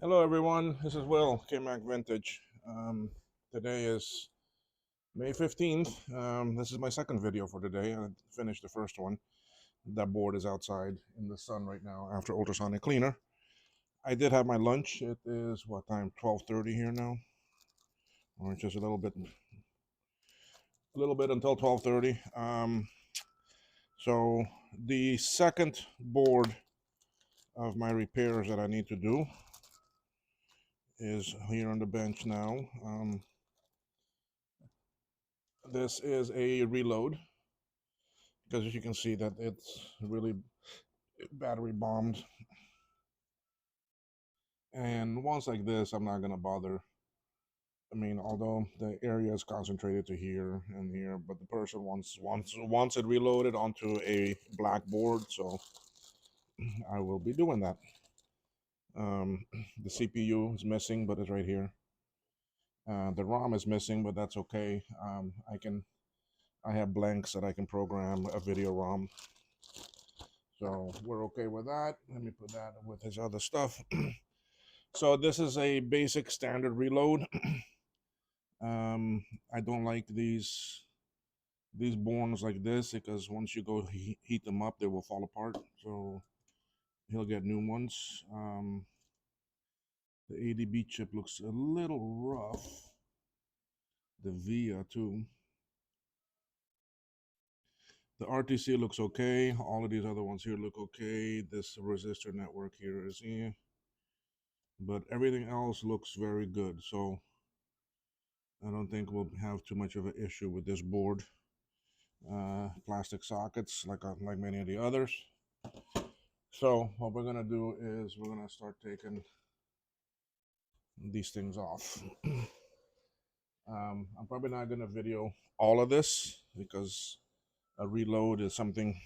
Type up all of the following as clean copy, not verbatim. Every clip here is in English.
Hello, everyone. This is Will, KMac Vintage. Today is May 15th. This is my second video for today. I finished the first one. That board is outside in the sun right now after ultrasonic cleaner. I did have my lunch. It is what time? 12:30 here now, or just a little bit until 12:30. So the second board of my repairs that I need to do is here on the bench now. This is a reload because as you can see that it's really battery bombed, and ones like this I'm not gonna bother. I mean, although the area is concentrated to here and here, but the person wants it reloaded onto a black board, so I will be doing that. The CPU is missing, but it's right here. The ROM is missing, but that's okay. I have blanks that I can program a video ROM, so we're okay with that. Let me put that with his other stuff. So this is a basic standard reload. I don't like these bones like this because once you go heat them up, they will fall apart. So he'll get new ones. The ADB chip looks a little rough. The VIA too. The RTC looks okay. All of these other ones here look okay. This resistor network here is but everything else looks very good. So I don't think we'll have too much of an issue with this board. Plastic sockets like many of the others. So what we're gonna do is we're gonna start taking these things off. I'm probably not gonna video all of this because a reload is something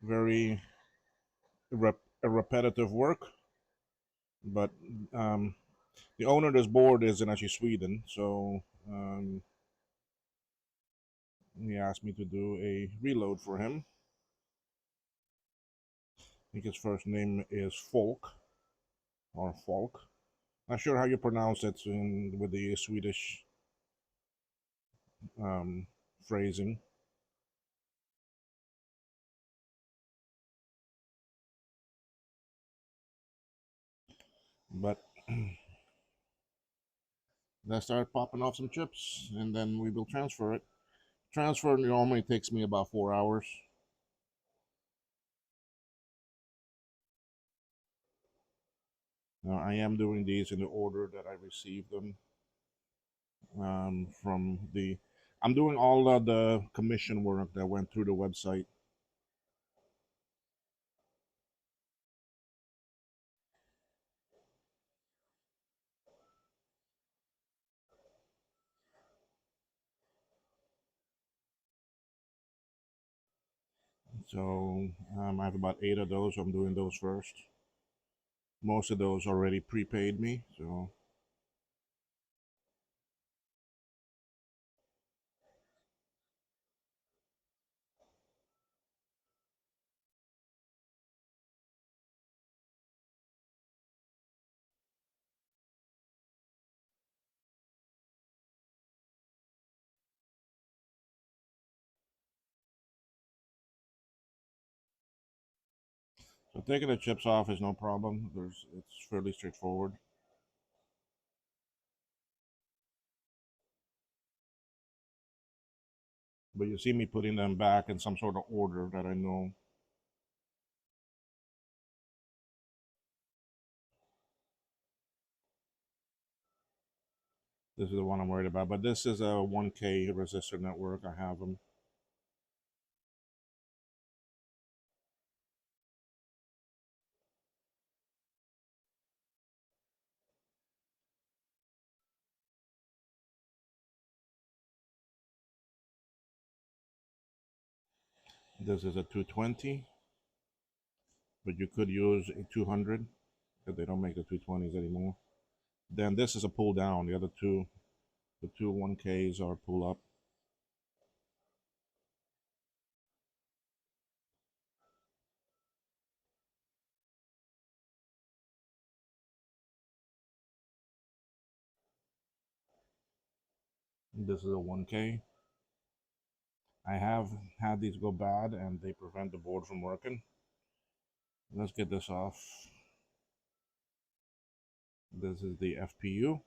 very repetitive work. But um, the owner of this board is in actually Sweden, so he asked me to do a reload for him. I think his first name is Folk or Folk. Not sure how you pronounce it with the Swedish um, phrasing, but let's start popping off some chips, and then we will transfer it. Transfer normally takes me about 4 hours. Now I am doing these in the order that I received them from the. I'm doing all of the commission work that went through the website. So I have about 8 of those. So I'm doing those first. Most of those already prepaid me, so taking the chips off is no problem. It's fairly straightforward. But you see me putting them back in some sort of order that I know. This is the one I'm worried about. But this is a 1K resistor network. I have them. This is a 220, but you could use a 200 because they don't make the 220s anymore. Then this is a pull down. The two 1Ks are pull up. This is a 1K. I have had these go bad and they prevent the board from working. Let's get this off. This is the FPU.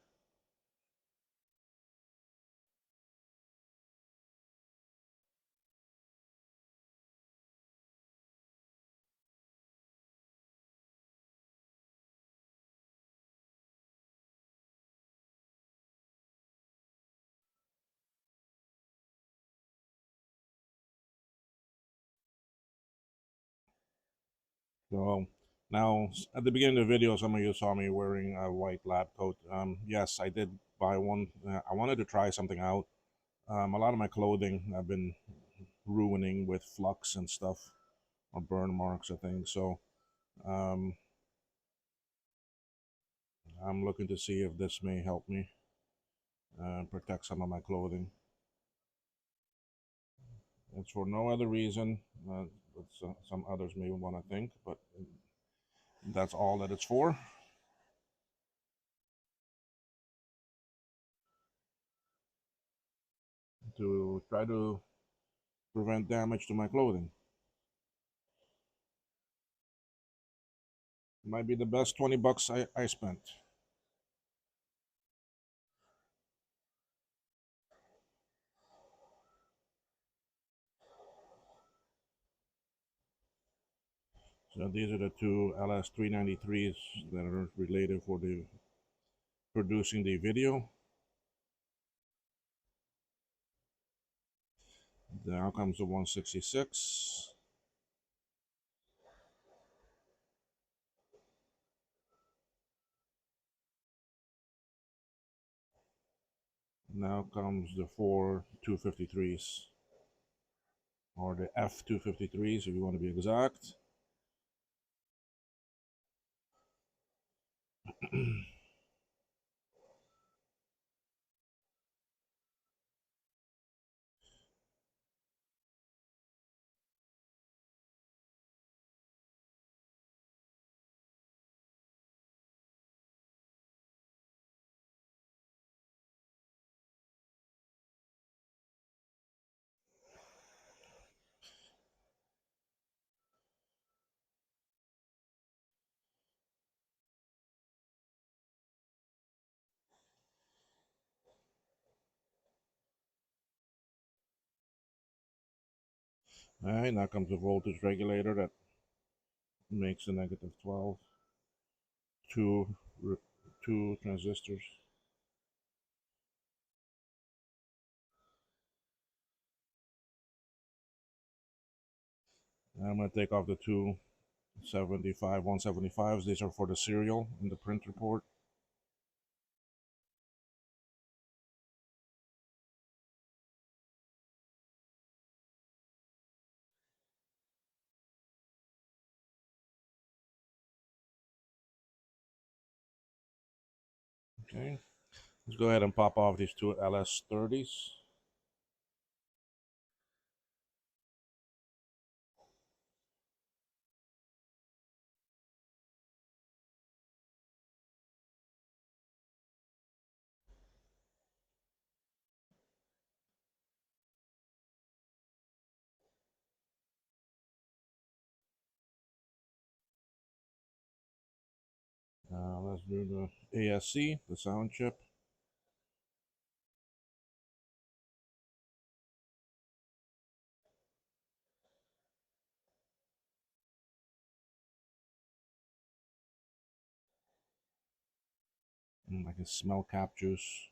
So now, at the beginning of the video, some of you saw me wearing a white lab coat. Yes, I did buy one. I wanted to try something out. A lot of my clothing I've been ruining with flux and stuff, or burn marks, I think. So um, I'm looking to see if this may help me protect some of my clothing. It's for no other reason, but some others may want to think, but that's all that it's for. To try to prevent damage to my clothing. Might be the best 20 bucks I spent. So these are the two LS393s that are related for the producing the video. Now comes the 166. Now comes the four 253s, or the F253s if you want to be exact. All right, now comes the voltage regulator that makes a negative 12. Two, two transistors. I'm going to take off the two 175s. These are for the serial in the printer port. Okay, let's go ahead and pop off these two LS30s. Let's do the ASC, the sound chip. I can smell cap juice.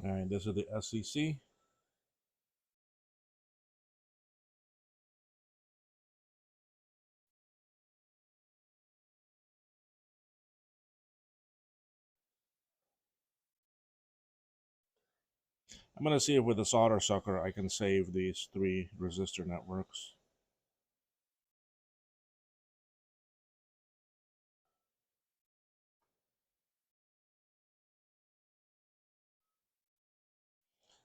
All right, this is the SEC. I'm going to see if with the solder sucker I can save these three resistor networks.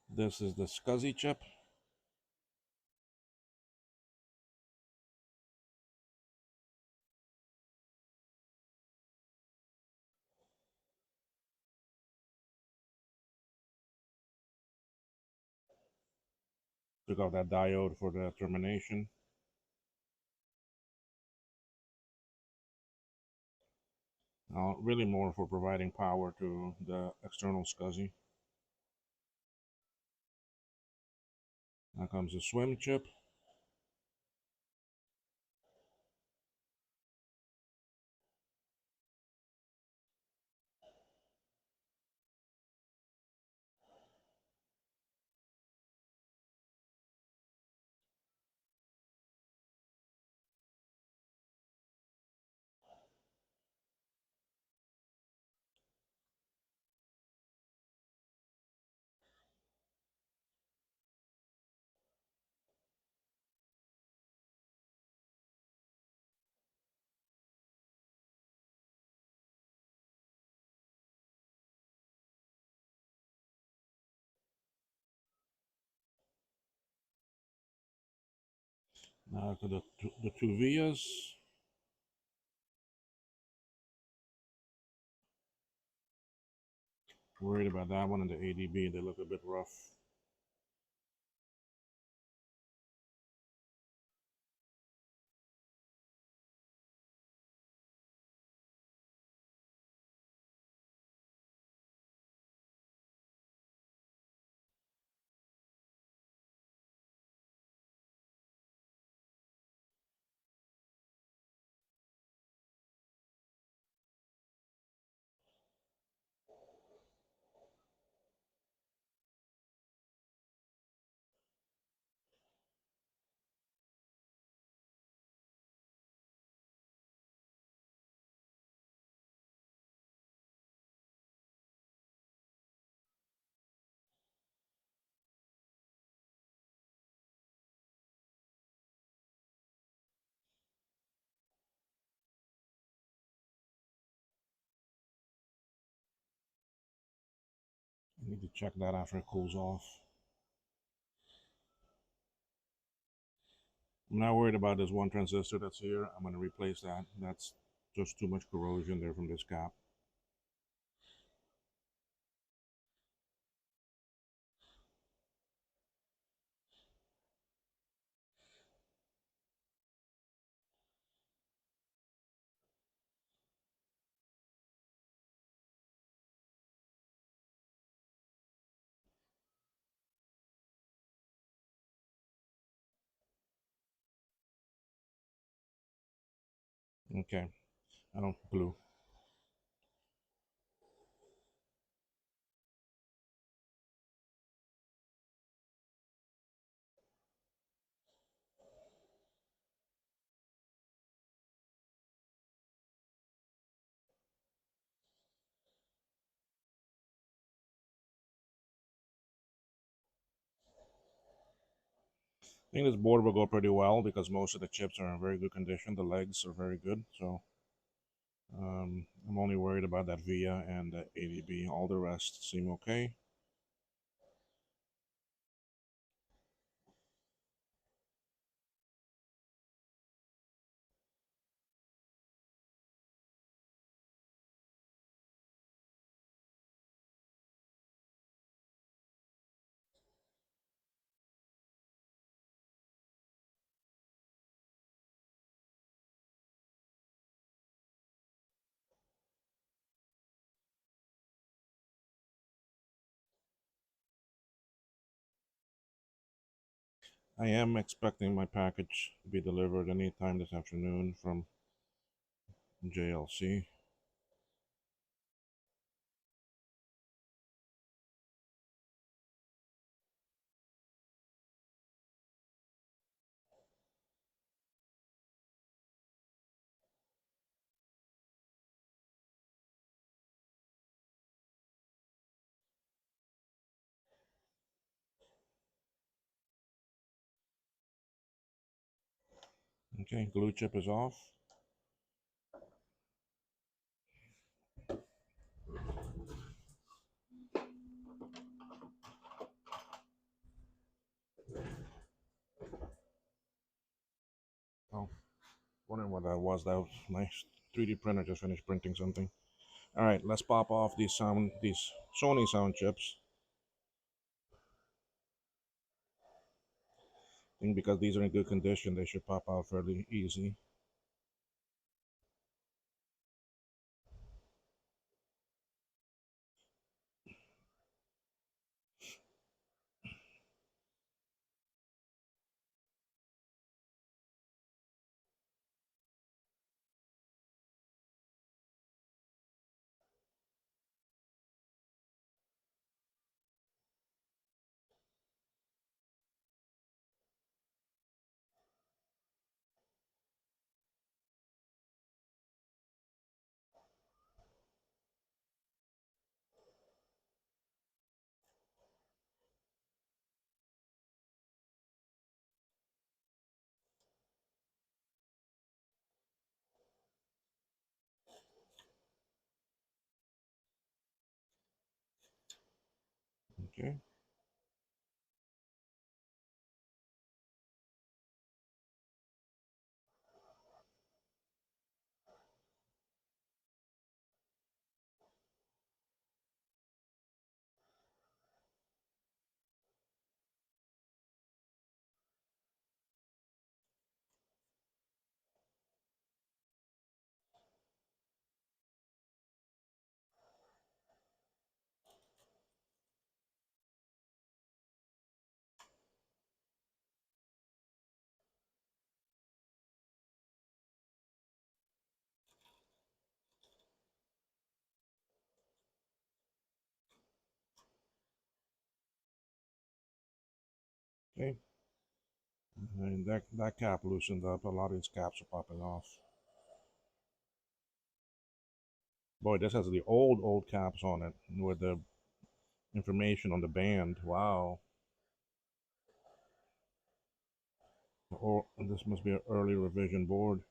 This is the SCSI chip. Took out that diode for the termination. Really more for providing power to the external SCSI. Now comes the swim chip. Now to the two vias. Worried about that one and the ADB. They look a bit rough. I need to check that after it cools off. I'm not worried about this one transistor that's here. I'm going to replace that. That's just too much corrosion there from this cap. Okay. Oh, blue. I think this board will go pretty well because most of the chips are in very good condition. The legs are very good. So I'm only worried about that VIA and the ADB. All the rest seem okay. I am expecting my package to be delivered anytime this afternoon from JLC. Okay, glue chip is off. Oh, wondering what that was. That was my 3D printer just finished printing something. All right, let's pop off these Sony sound chips. I think because these are in good condition, they should pop out fairly easy. Okay. Okay. And that cap loosened up. A lot of these caps are popping off. Boy, this has the old caps on it with the information on the band. Wow. Or this must be an early revision board.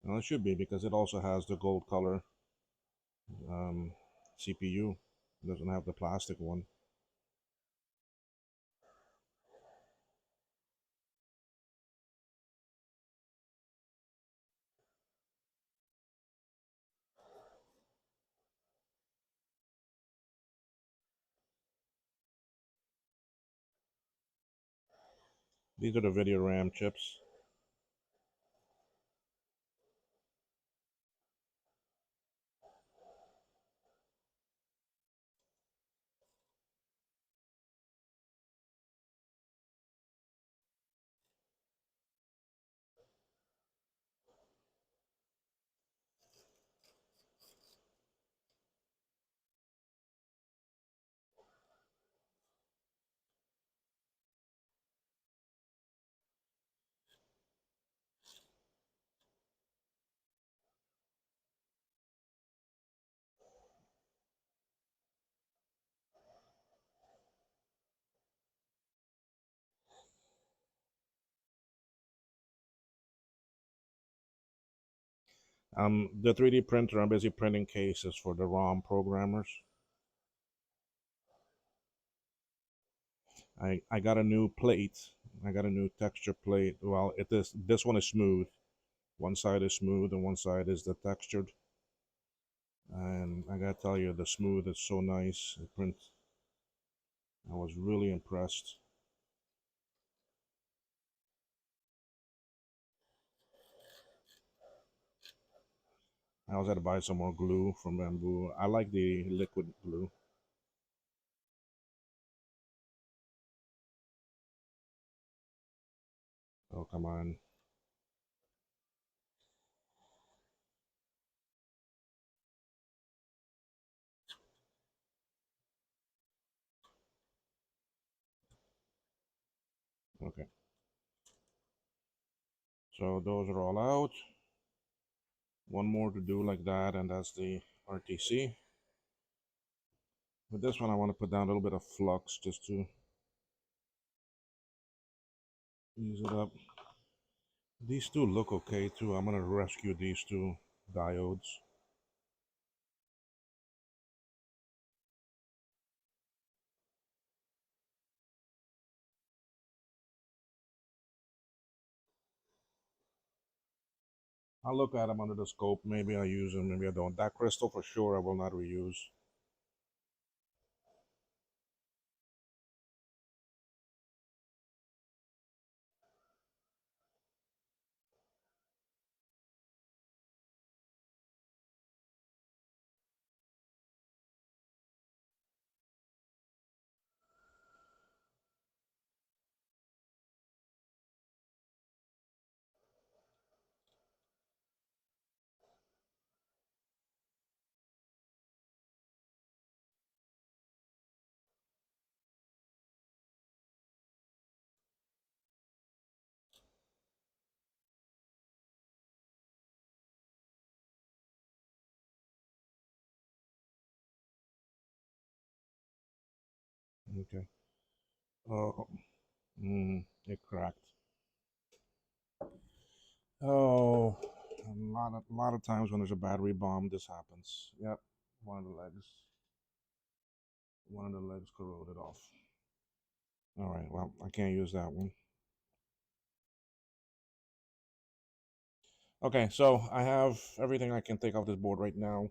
Well, it should be because it also has the gold color um, CPU. It doesn't have the plastic one. These are the video RAM chips. The 3D printer, I'm busy printing cases for the ROM programmers. I got a new plate. I got a new texture plate. Well, this one is smooth. One side is smooth and one side is the textured. And I gotta tell you, the smooth is so nice. It prints. I was really impressed. I also had to buy some more glue from Bamboo. I like the liquid glue. Oh, come on. Okay. So those are all out. One more to do like that, and that's the RTC. With this one, I want to put down a little bit of flux just to ease it up. These two look okay too. I'm going to rescue these two diodes. I'll look at them under the scope. Maybe I use them, maybe I don't. That crystal for sure I will not reuse. Okay. Oh, it cracked. Oh, a lot of times when there's a battery bomb, this happens. Yep, one of the legs, one of the legs corroded off. All right, well, I can't use that one. Okay, so I have everything I can take off this board right now.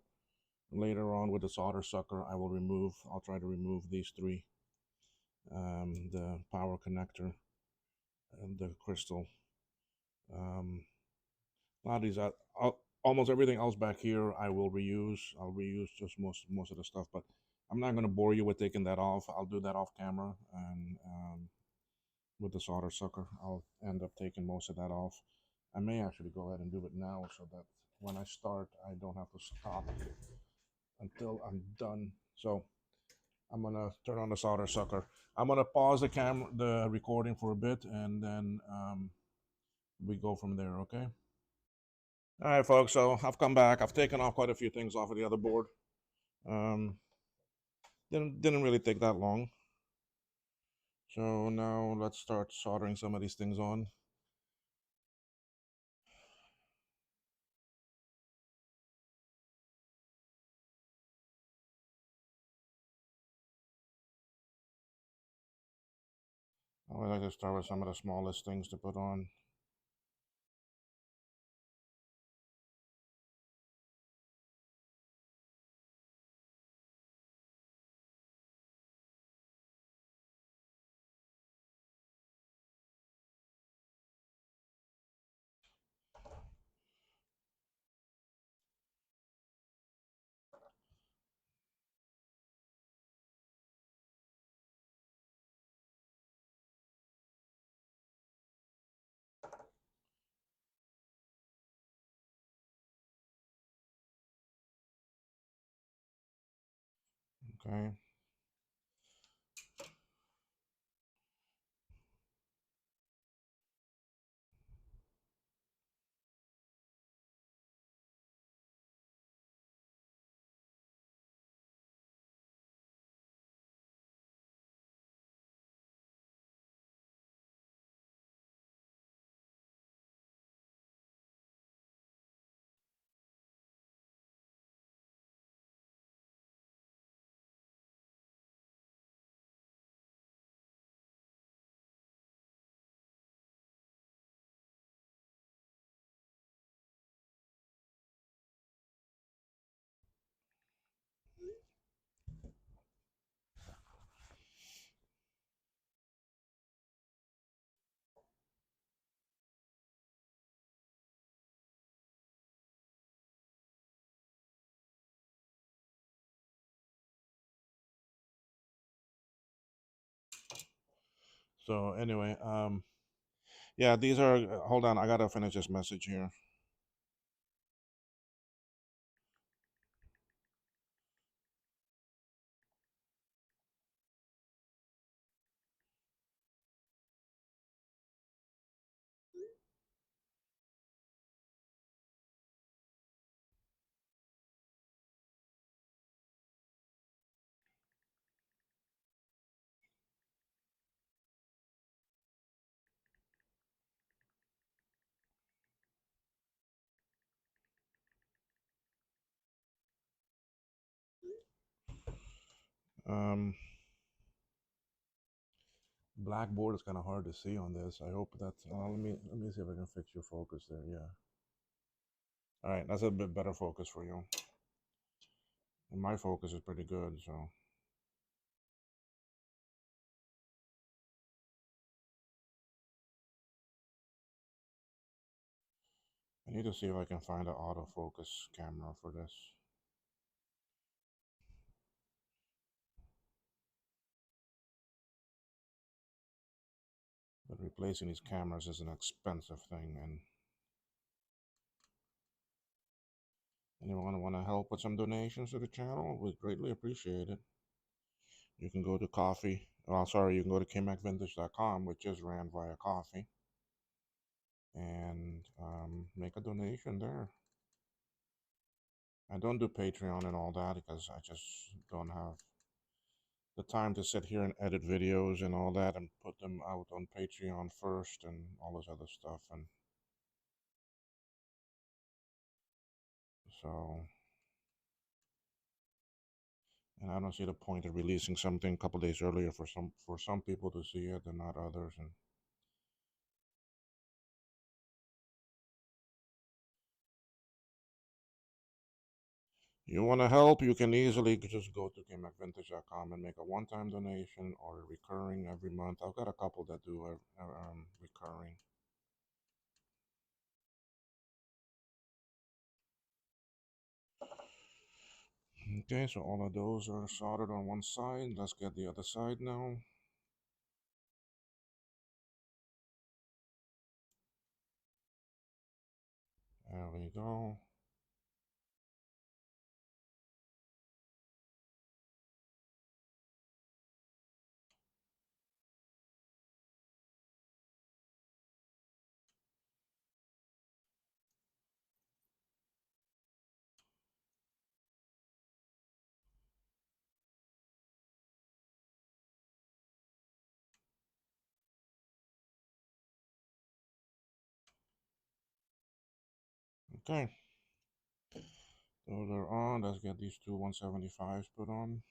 Later on with the solder sucker, I'll try to remove these three, the power connector and the crystal. Um, a lot of these, almost everything else back here, I will reuse. I'll reuse just most of the stuff, but I'm not going to bore you with taking that off. I'll do that off camera, and with the solder sucker, I'll end up taking most of that off. I may actually go ahead and do it now, so that when I start, I don't have to stop until I'm done. So I'm gonna turn on the solder sucker. I'm gonna pause the recording for a bit, and then we go from there. Okay. All right, folks. So I've come back. I've taken off quite a few things off of the other board. Um, didn't really take that long. So now let's start soldering some of these things on. I would like to start with some of the smallest things to put on. Okay. So anyway, yeah, these are. Hold on, I gotta finish this message here. Um, Blackboard is kind of hard to see on this. I hope that. Let me see if I can fix your focus there. Yeah. All right, that's a bit better focus for you. And my focus is pretty good, so I need to see if I can find an autofocus camera for this. But replacing these cameras is an expensive thing, and anyone want to help with some donations to the channel? We'd greatly appreciate it. You can go to you can go to kimacvintage.com, which is ran via coffee, and make a donation there. I don't do Patreon and all that because I just don't have the time to sit here and edit videos and all that and put them out on Patreon first and all this other stuff. And so, and I don't see the point of releasing something a couple days earlier for some people to see it and not others. You want to help, you can easily just go to gamemacvintage.com and make a one-time donation or a recurring every month. I've got a couple that do recurring. Okay, so all of those are soldered on one side. Let's get the other side now. There we go. Okay, those are on. Let's get these two 175s put on.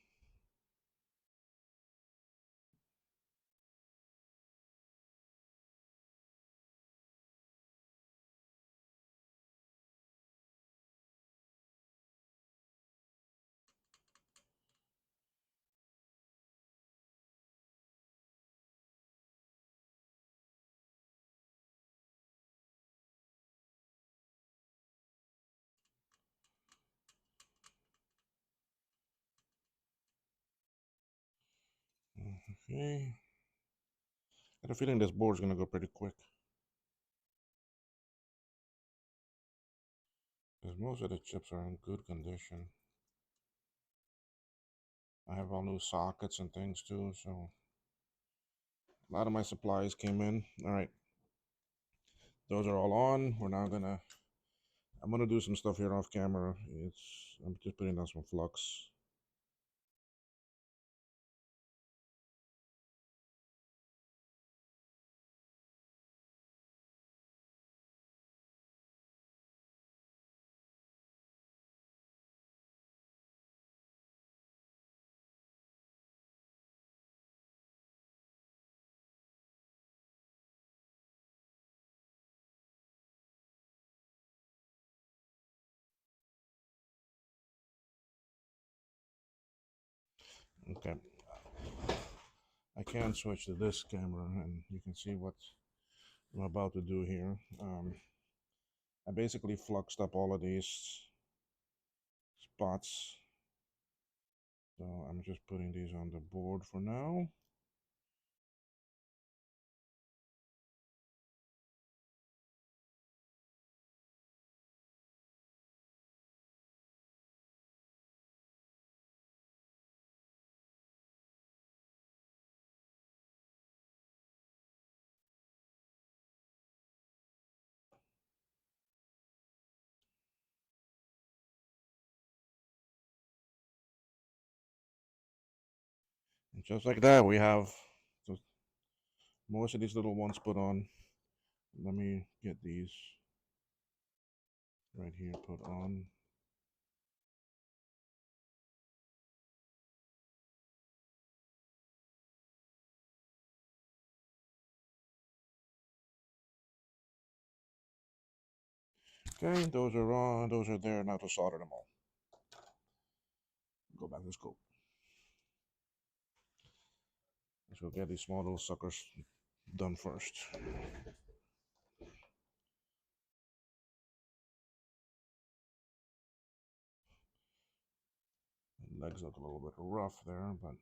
Okay. I have a feeling this board's gonna go pretty quick, because most of the chips are in good condition. I have all new sockets and things too, so a lot of my supplies came in. All right, those are all on. I'm gonna do some stuff here off camera. I'm just putting down some flux. Okay, I can switch to this camera, and you can see what I'm about to do here. I basically fluxed up all of these spots, so I'm just putting these on the board for now. And just like that, we have most of these little ones put on. Let me get these right here put on. Okay, those are on. Those are there. Now to solder them all. Go back to scope. Let's go get these small little suckers done first. Legs look a little bit rough there, but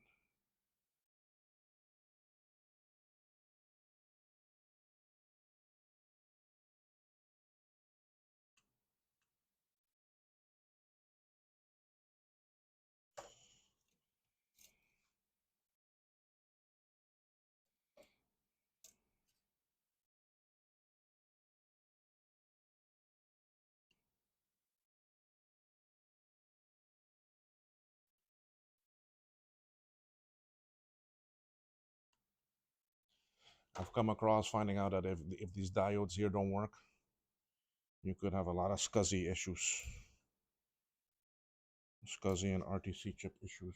I've come across finding out that if these diodes here don't work, you could have a lot of SCSI issues. SCSI and RTC chip issues.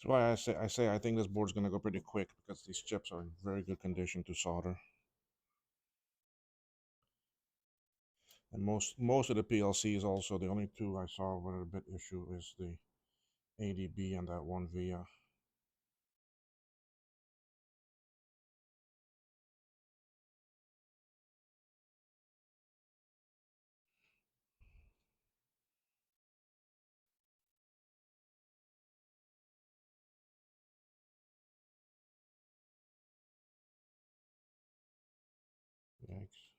That's why I say I think this board's gonna go pretty quick because these chips are in very good condition to solder. And most of the PLCs also, the only two I saw were a bit issue is the ADB and that one VIA. Yikes.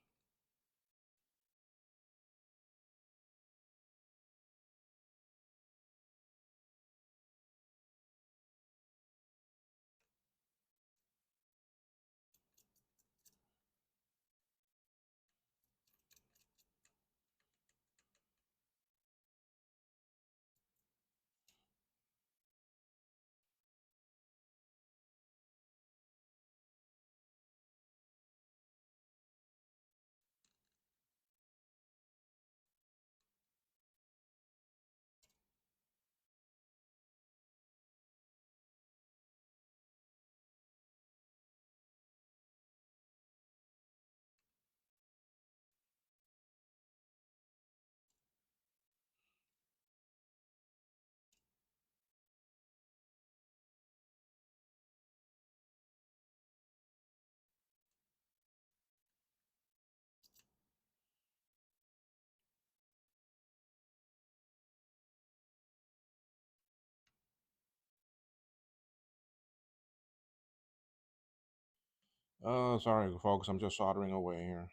Sorry folks, I'm just soldering away here.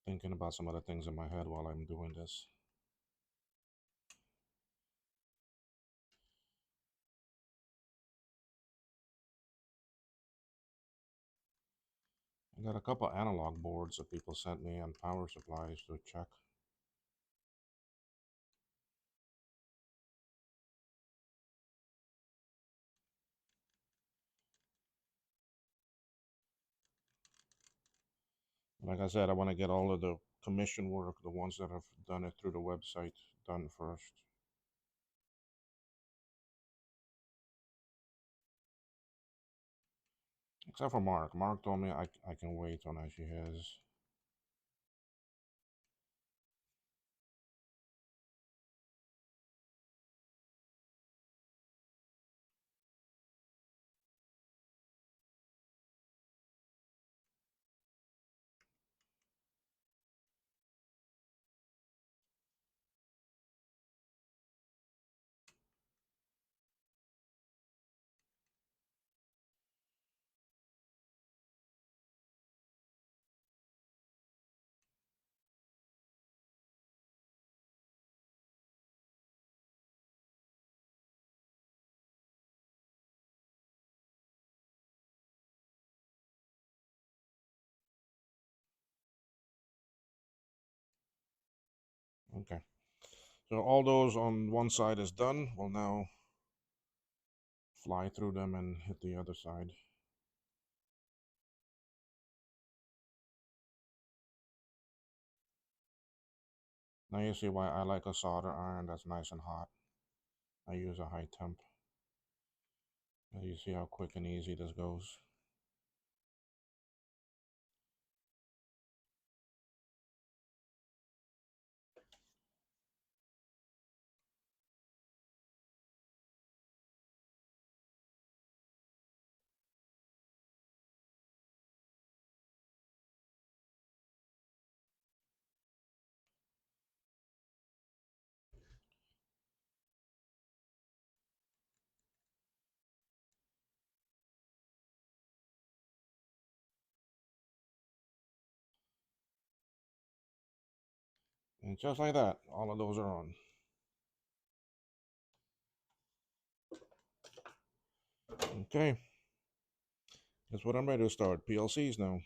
Thinking about some other things in my head while I'm doing this. I got a couple analog boards that people sent me and power supplies to check. Like I said, I want to get all of the commission work, the ones that have done it through the website, done first. Except for Mark. Mark told me I can wait on as she has. Okay. So all those on one side is done. We'll now fly through them and hit the other side. Now you see why I like a solder iron that's nice and hot. I use a high temp. And you see how quick and easy this goes. And just like that, all of those are on. Okay, that's what I'm ready to start. PLCs now.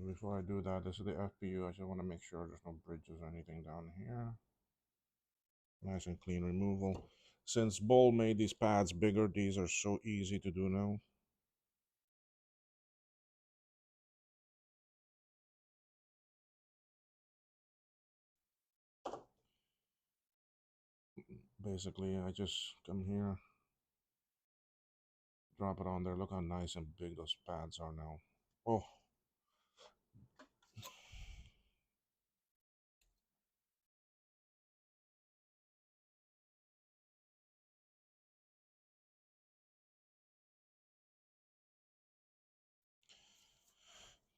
Before I do that, this is the FPU. I just want to make sure there's no bridges or anything down here. Nice and clean removal. Since Bowl made these pads bigger, these are so easy to do now. Basically, I just come here, drop it on there. Look how nice and big those pads are now. Oh,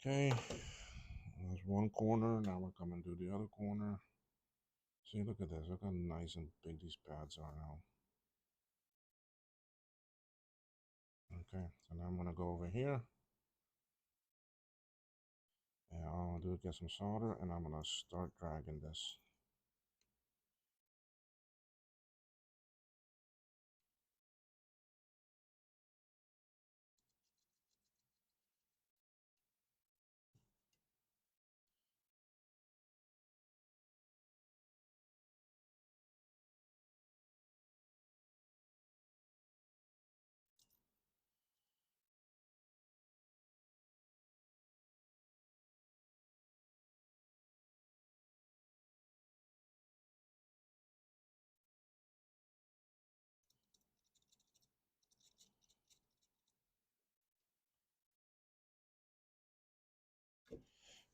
okay. There's one corner. Now we're coming to the other corner. See, look at this. Look how nice and big these pads are now. Okay, so now I'm gonna go over here. And all I'm gonna do is get some solder, and I'm gonna start dragging this.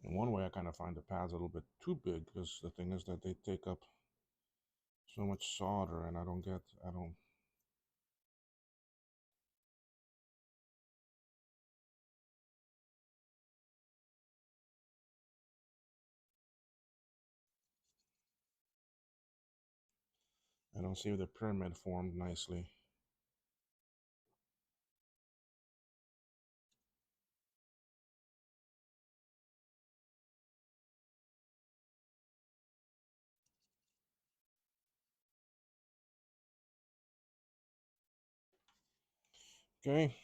In one way, I kind of find the pads a little bit too big because the thing is that they take up so much solder, and I don't. I don't see the pyramid formed nicely. Okay.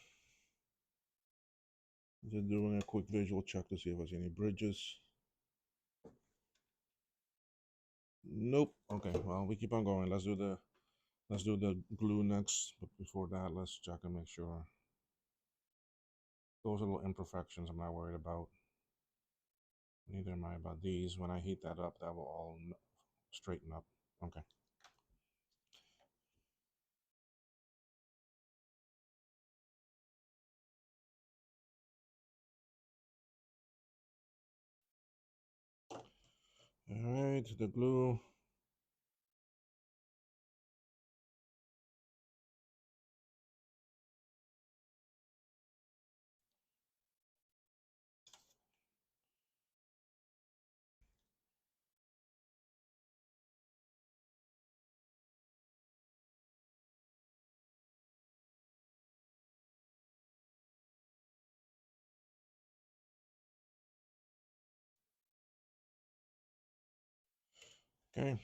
Just doing a quick visual check to see if there's any bridges. Nope. Okay, well, we keep on going. Let's do the glue next, but before that, let's check and make sure. Those little imperfections I'm not worried about. Neither am I about these. When I heat that up, that will all straighten up. Okay. All right, the glue. Okay.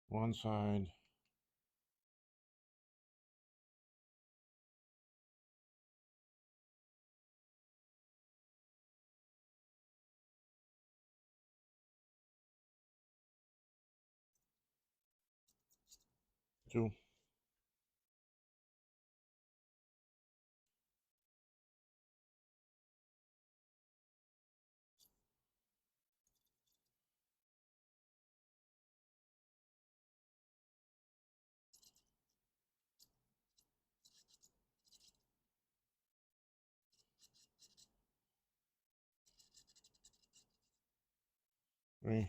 One side. Two. 3.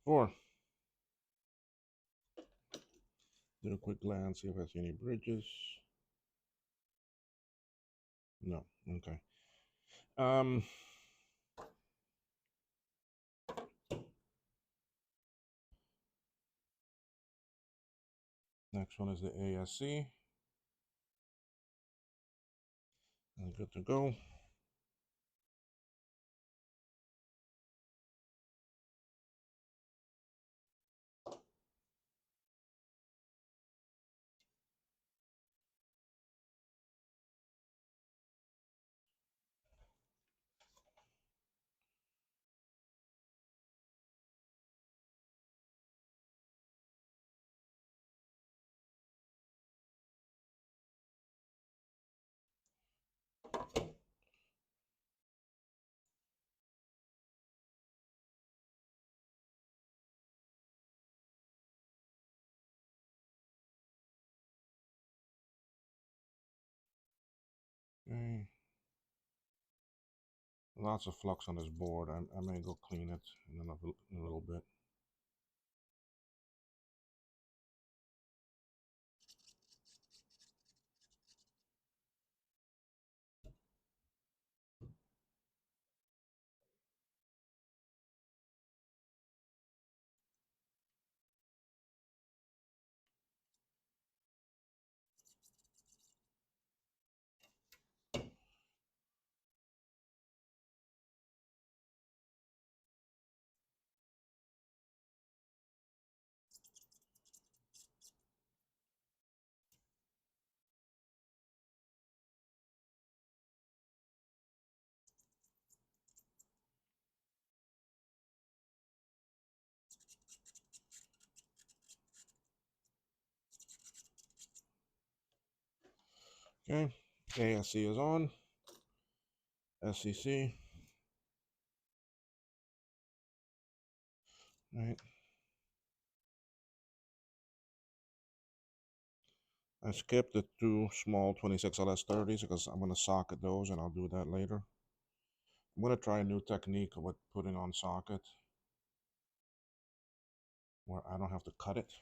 4. Do a quick glance, see if I see any bridges. No. Okay. Um, Next one is the ASC. And good to go. Okay. Lots of flux on this board. I may go clean it in a little bit. Okay. ASC is on. SCC. Right. I skipped the two small 26 LS30s because I'm going to socket those and I'll do that later. I'm going to try a new technique with putting on socket where I don't have to cut it.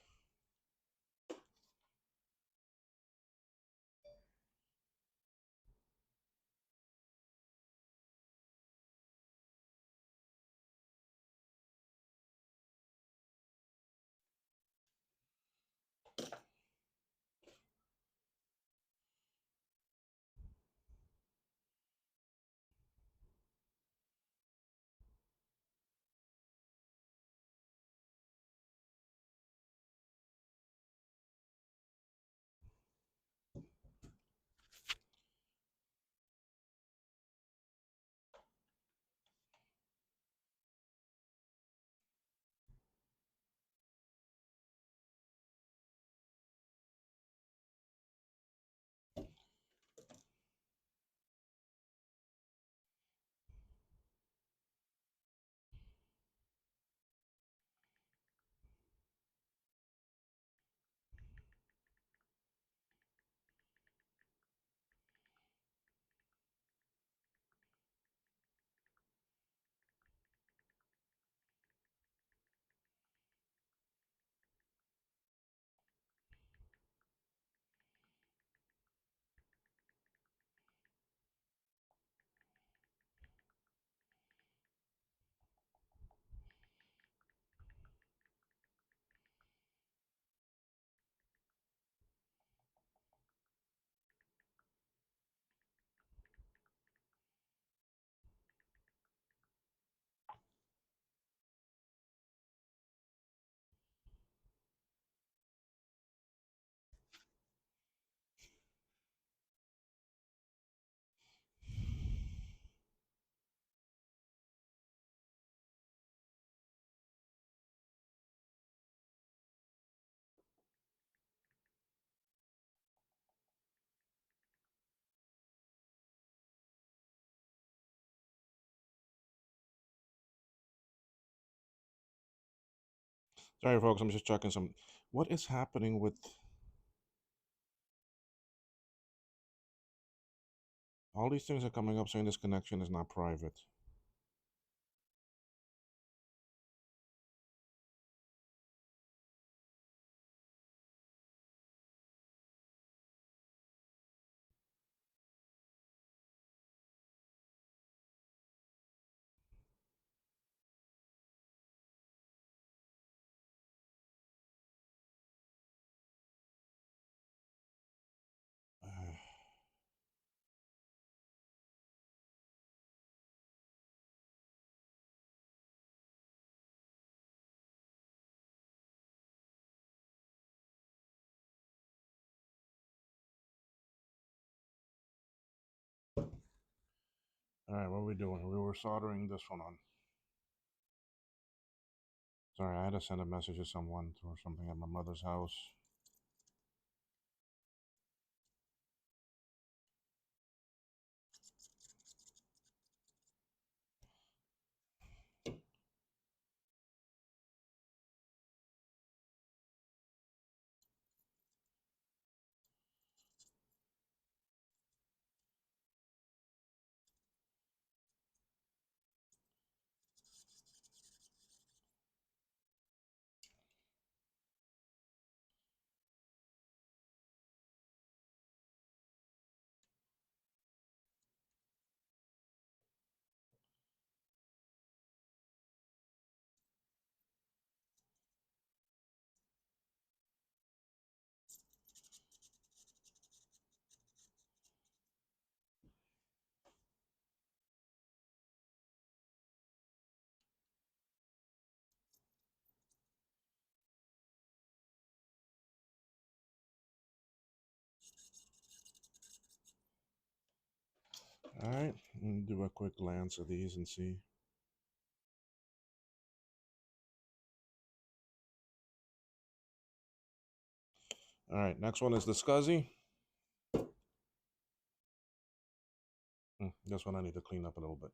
Sorry, folks. I'm just checking some. What is happening with all these things are coming up saying this connection is not private. All right, what are we doing? We were soldering this one on. Sorry, I had to send a message to someone or something at my mother's house. All right, do a quick glance at these and see. All right, next one is the SCSI. This one I need to clean up a little bit.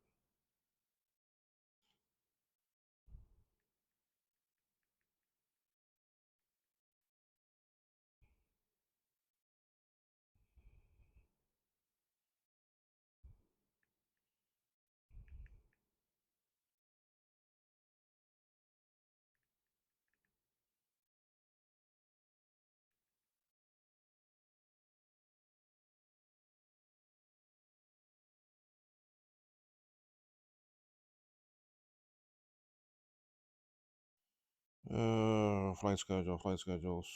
Flight schedule, flight schedules.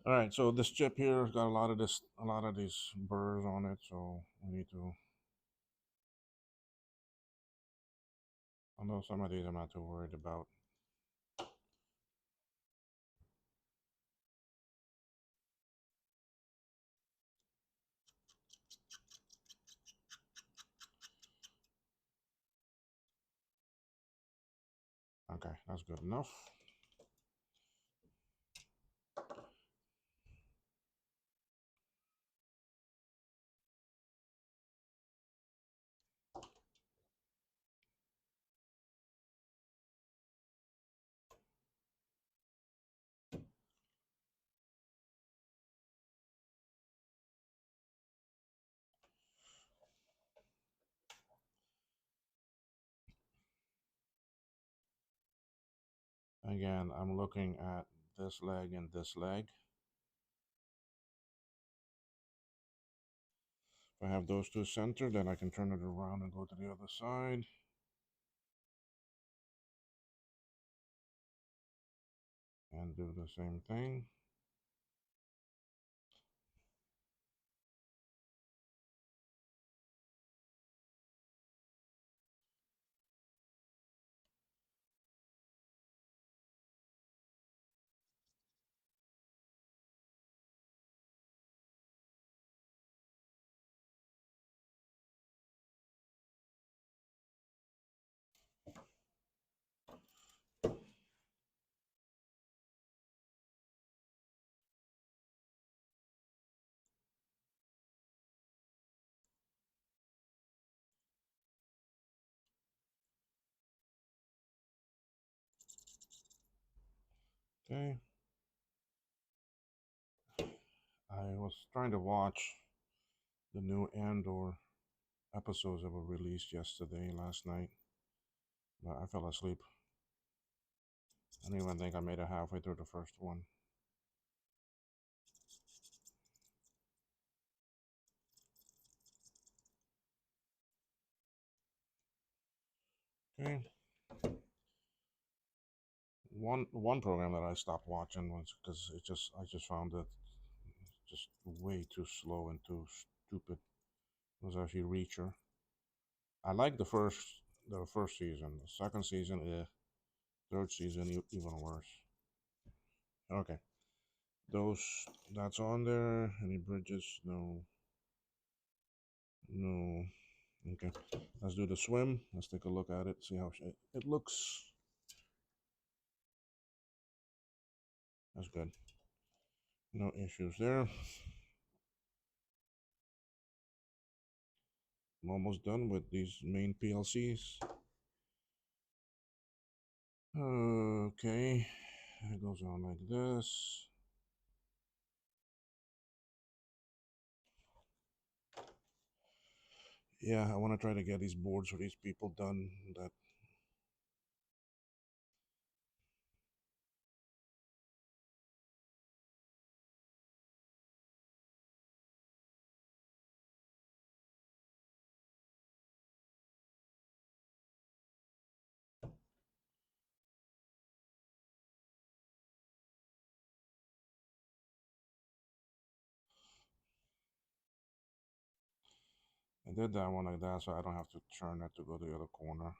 All right, so this chip here has got a lot of these burrs on it, so we need to. Although some of these I'm not too worried about. Okay, that's good enough. Again, I'm looking at this leg and this leg. If I have those two centered, then I can turn it around and go to the other side. And do the same thing. Okay. I was trying to watch the new Andor episodes that were released last night, but I fell asleep. I don't even think I made it halfway through the first one. Okay. One program that I stopped watching was because I just found it just way too slow and too stupid. It was actually Reacher. I liked the first season. The second season, third season, even worse. Okay, those that's on there. Any bridges? No, no. Okay, let's do the swim. Let's take a look at it. See how it looks. That's good. No issues there. I'm almost done with these main PLCs. Okay, it goes on like this. Yeah, I want to try to get these boards for these people done. That I did that one like that, so I don't have to turn it to go to the other corner.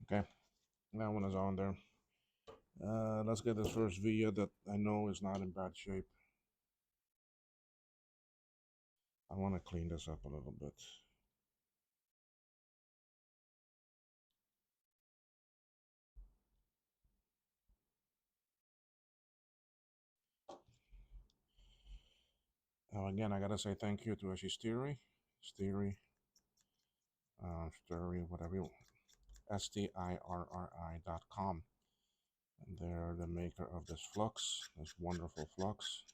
Okay, that one is on there. Let's get this first VIA that I know is not in bad shape. I want to clean this up a little bit. Again, I gotta say thank you to actually Stirri, whatever you, STIRRI.com. And they're the maker of this flux, this wonderful flux.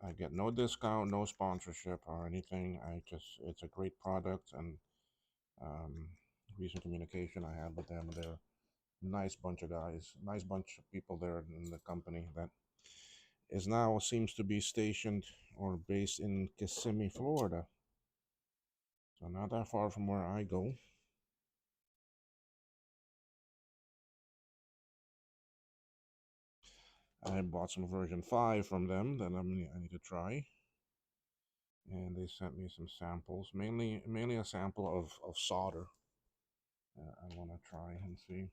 I get no discount, no sponsorship or anything. It's a great product, and um, recent communication I had with them. They're nice bunch of guys, nice bunch of people there in the company that is now seems to be stationed or based in Kissimmee, Florida. So not that far from where I go. I bought some version 5 from them that I need to try. and they sent me some samples, mainly a sample of solder. I want to try and see.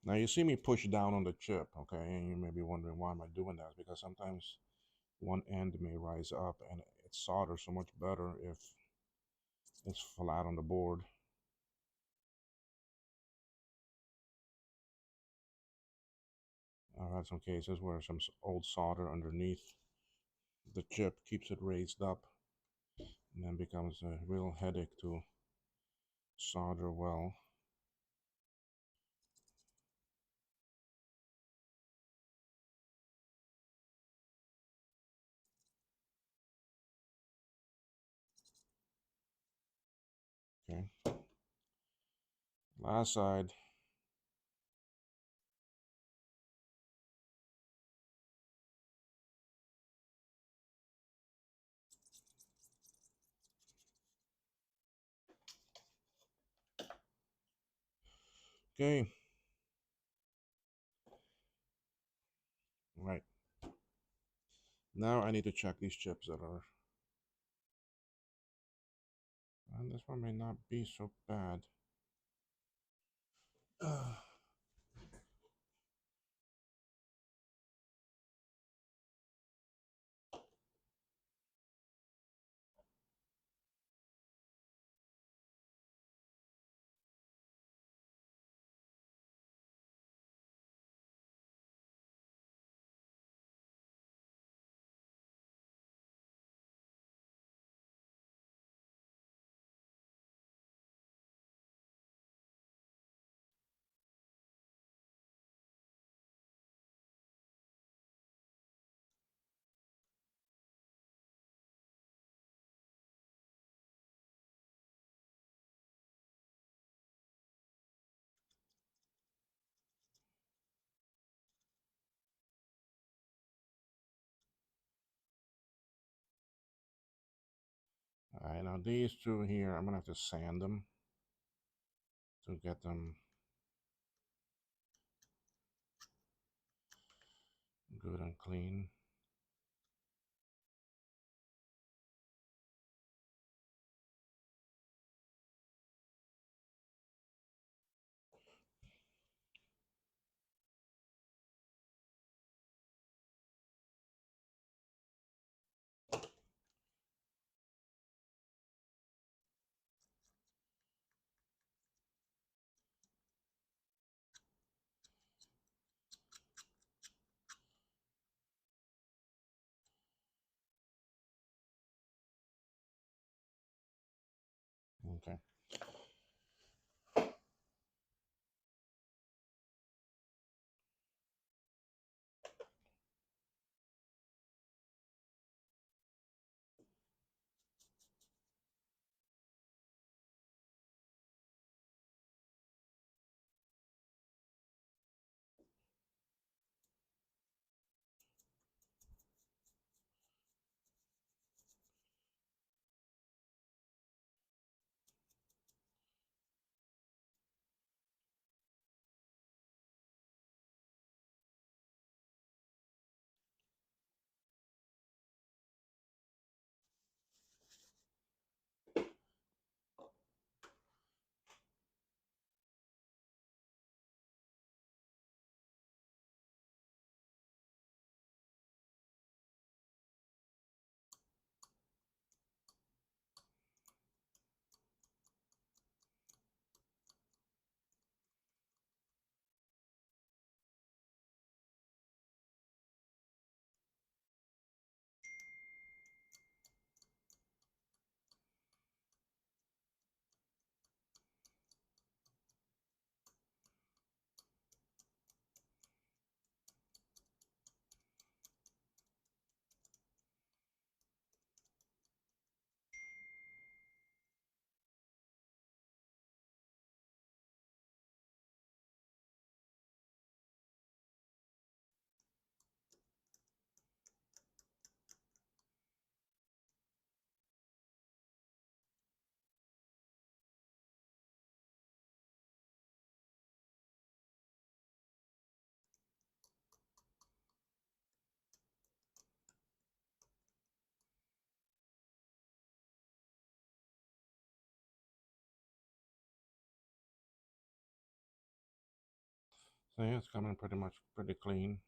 Now you see me push down on the chip, okay, and you may be wondering why am I doing that? Because sometimes one end may rise up, and it's solder so much better if it's flat on the board. I've had some cases where some old solder underneath the chip keeps it raised up, and then becomes a real headache to solder well. Okay, last side. Okay, right. Now I need to check these chips that are, and this one may not be so bad. All right, now these two here, I'm gonna have to sand them to get them good and clean. Okay. See, it's coming pretty clean.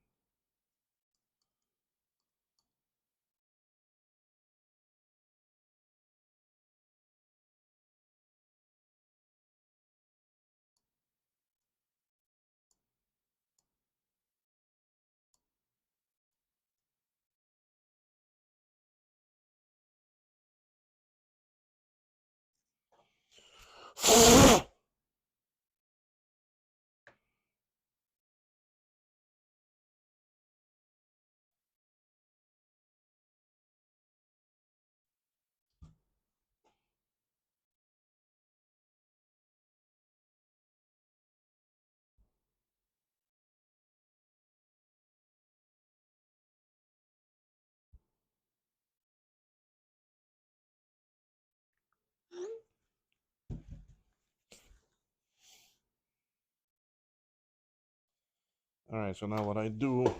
All right, so now what I do,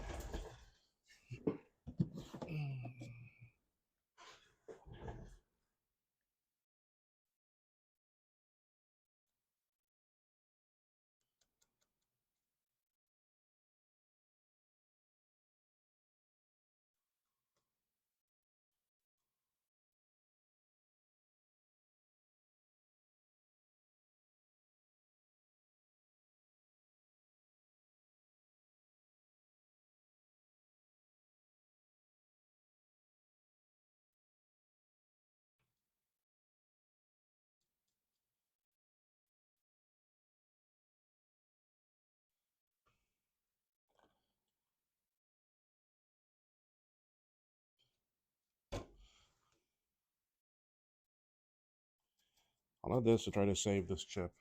all of this to try to save this chip.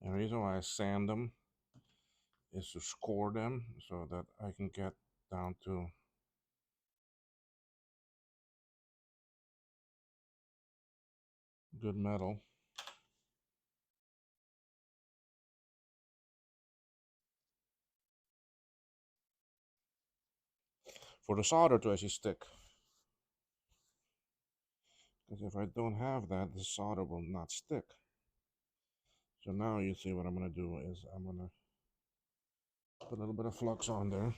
And the reason why I sand them is to score them so that I can get down to good metal. For the solder to actually stick. Because if I don't have that, the solder will not stick. So now you see what I'm going to do is I'm going to put a little bit of flux on there.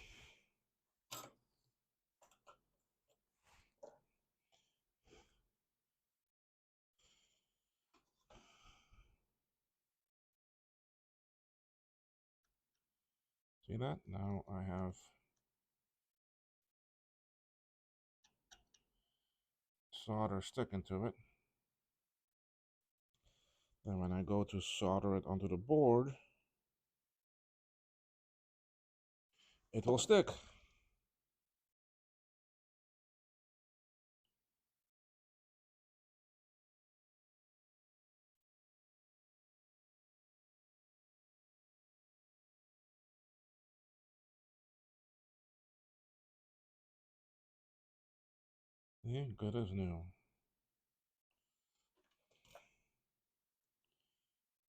See that? Now I have solder sticking to it. Then when I go to solder it onto the board, it will stick. Yeah, good as new.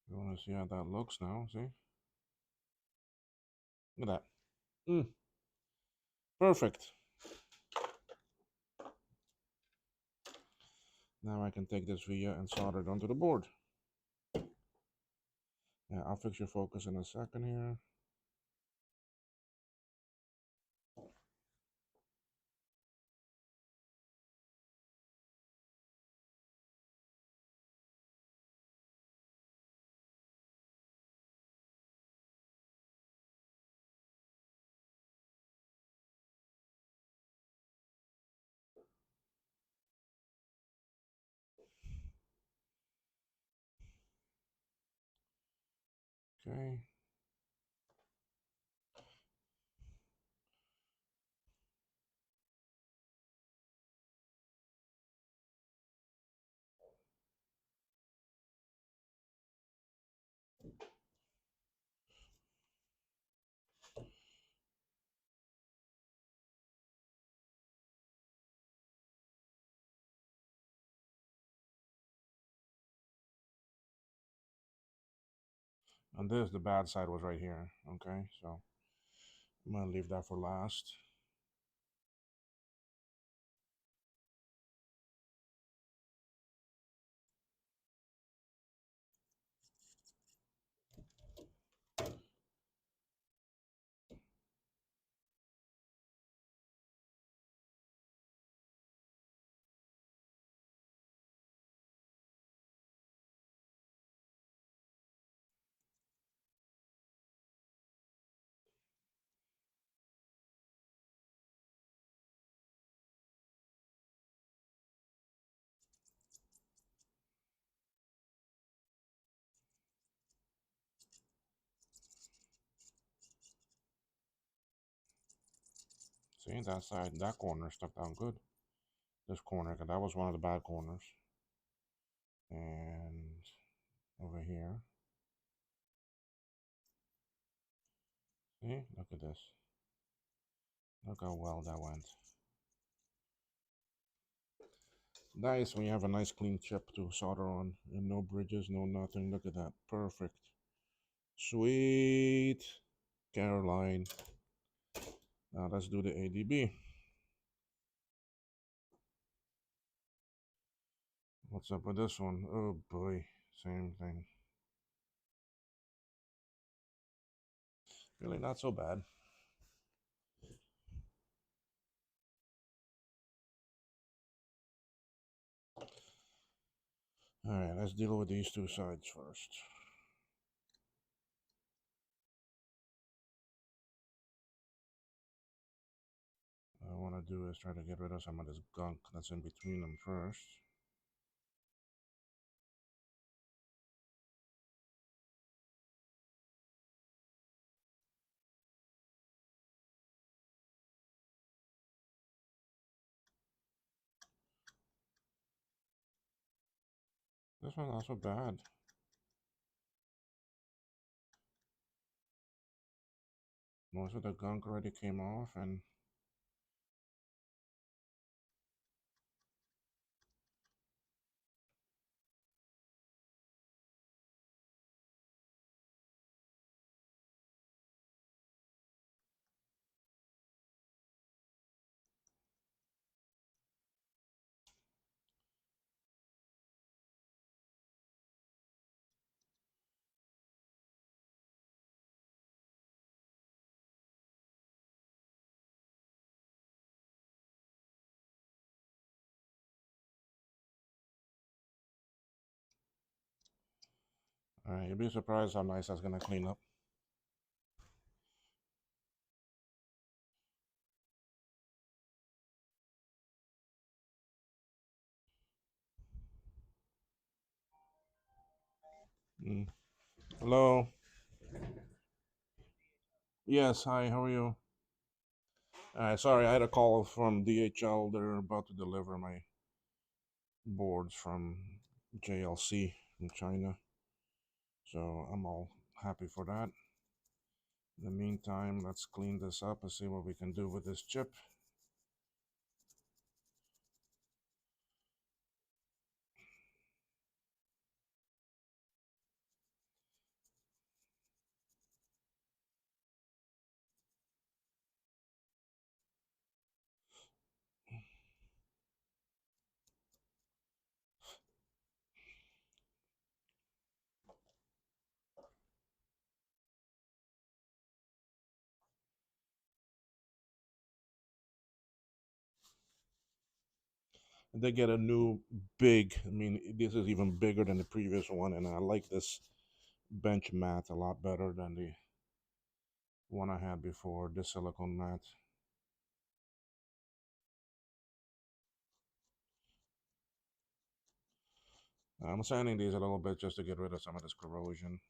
You want to see how that looks now? See? Look at that. Perfect. Now I can take this via and solder it onto the board. Yeah, I'll fix your focus in a second here. Okay. And this, the bad side was right here. Okay, so I'm gonna leave that for last. See, that side, that corner stuck down good. This corner, because that was one of the bad corners. And over here. See, look at this. Look how well that went. Nice when you have a nice clean chip to solder on. And no bridges, no nothing. Look at that. Perfect. Sweet Caroline. Now let's do the ADB. What's up with this one? Oh boy, same thing. Really not so bad. Alright, let's deal with these two sides first. What I want to do is try to get rid of some of this gunk that's in between them first. This one's not so bad. Most of the gunk already came off, and alright, you'll be surprised how nice that's gonna clean up. Mm. Hello. Yes, hi, how are you? Sorry, I had a call from DHL. They're about to deliver my boards from JLC from China. So I'm all happy for that. In the meantime, let's clean this up and see what we can do with this chip. They get a new big, I mean, this is even bigger than the previous one, and I like this bench mat a lot better than the one I had before, the silicone mat. I'm sanding these a little bit just to get rid of some of this corrosion.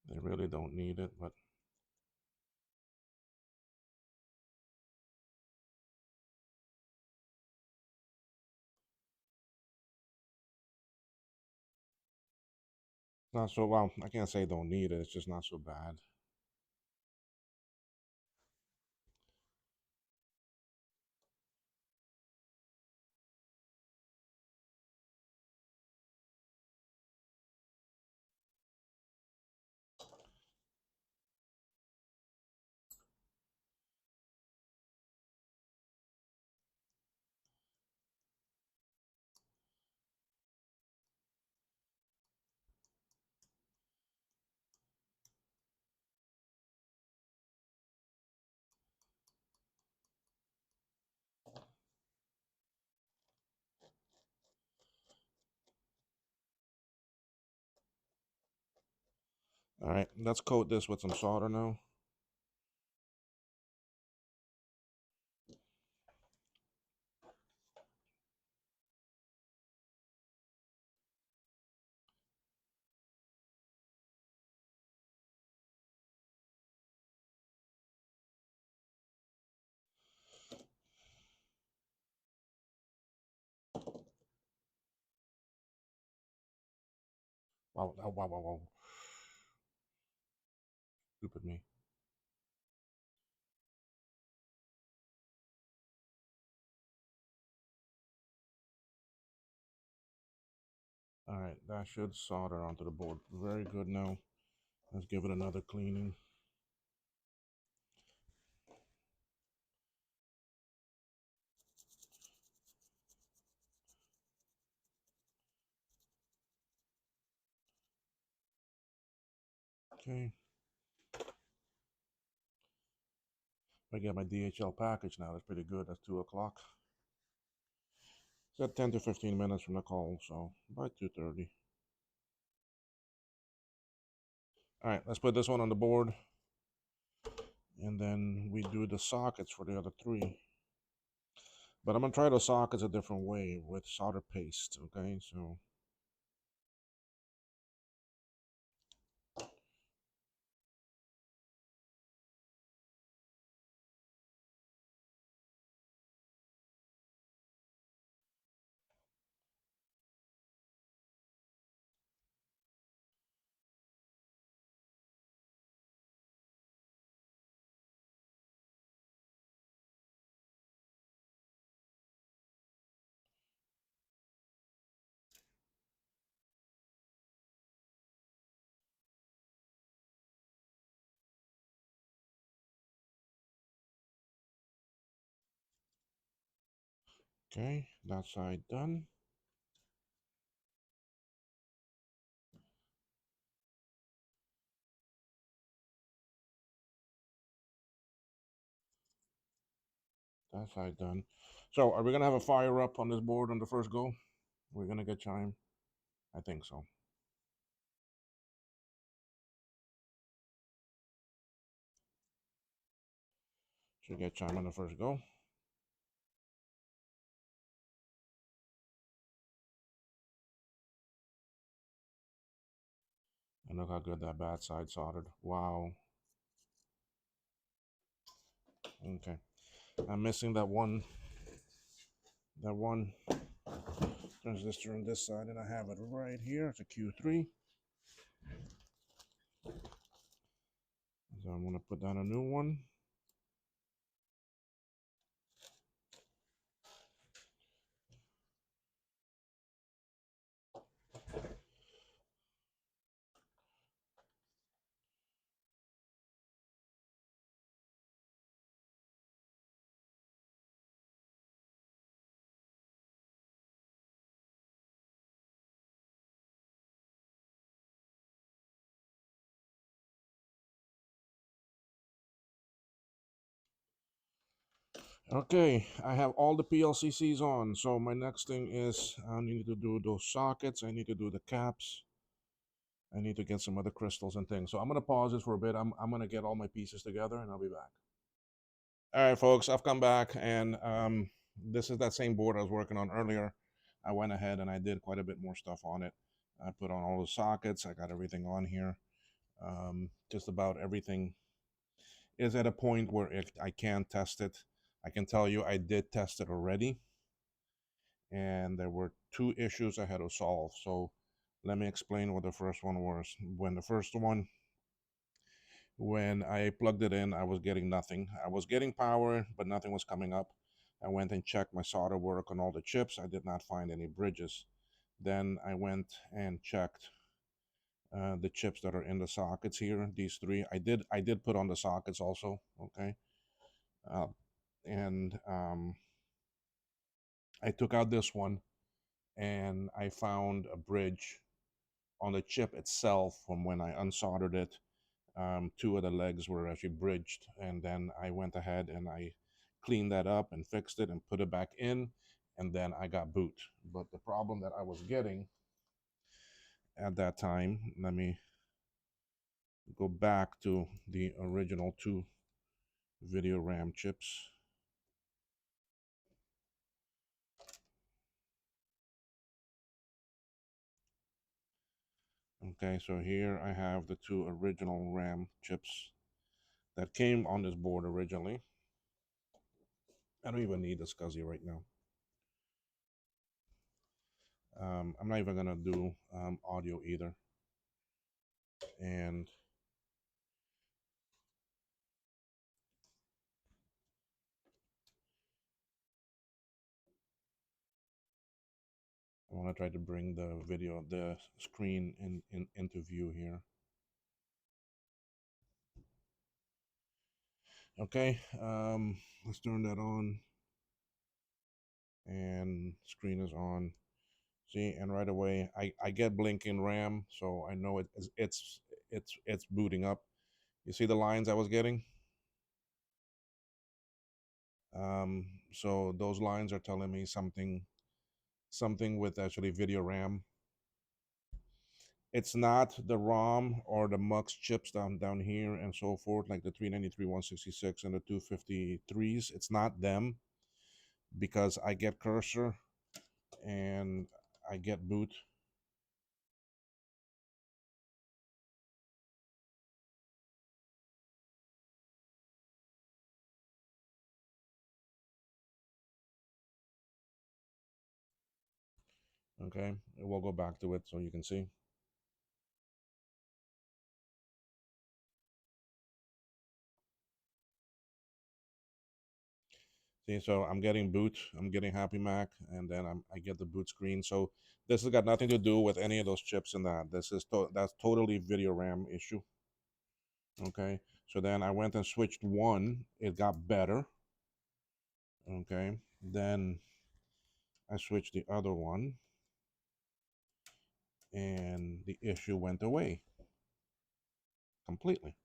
They really don't need it, but Not so well. I can't say don't need it. It's just not so bad. All right, let's coat this with some solder now. Wow, wow, wow, wow, wow. Stupid me. All right, that should solder onto the board. Very good now. Let's give it another cleaning. Okay. I get my DHL package now. That's pretty good. That's 2 o'clock. It's at 10 to 15 minutes from the call, so by 2:30. All right, let's put this one on the board, and then we do the sockets for the other three. But I'm gonna try the sockets a different way with solder paste. Okay, so okay, that side done. That side done. So are we gonna have a fire up on this board on the first go? We're gonna get chime. I think so. Should get chime on the first go. And look how good that bad side soldered. Wow. Okay. I'm missing that one transistor on this side, and I have it right here. It's a Q3. So I'm gonna put down a new one. Okay, I have all the PLCCs on. So my next thing is I need to do those sockets. I need to do the caps. I need to get some other crystals and things. So I'm gonna pause this for a bit. I'm gonna get all my pieces together, and I'll be back. All right, folks, I've come back, and this is that same board I was working on earlier. I went ahead and I did quite a bit more stuff on it. I put on all the sockets. I got everything on here. Just about everything is at a point where I can test it. I can tell you I did test it already, and there were two issues I had to solve. So Let me explain what the first one was. When I plugged it in, I was getting nothing. I was getting power, but nothing was coming up. I went and checked my solder work on all the chips. I did not find any bridges. Then I went and checked the chips that are in the sockets here. These three, I did put on the sockets also. Okay, uh, and I took out this one, and I found a bridge on the chip itself from when I unsoldered it. Two of the legs were actually bridged, and then I went ahead and I cleaned that up and fixed it and put it back in, and then I got boot. But the problem that I was getting at that time, let me go back to the original two video RAM chips. Okay, so here I have the two original RAM chips that came on this board originally. I don't even need the SCSI right now. I'm not even gonna do audio either. And I want to try to bring the screen into view here. Okay, let's turn that on, and screen is on. See, and right away I get blinking RAM, so I know it's booting up. You see the lines I was getting? So those lines are telling me something with actually video RAM. It's not the ROM or the MUX chips down here and so forth, like the 393, 166, and the 253s. It's not them, because I get cursor and I get boot. Okay, we'll go back to it so you can see. See, so I'm getting boot, I'm getting Happy Mac, and then I get the boot screen. So this has got nothing to do with any of those chips in that. That's totally video RAM issue. Okay, so then I went and switched one. It got better. Okay, then I switched the other one, and the issue went away completely.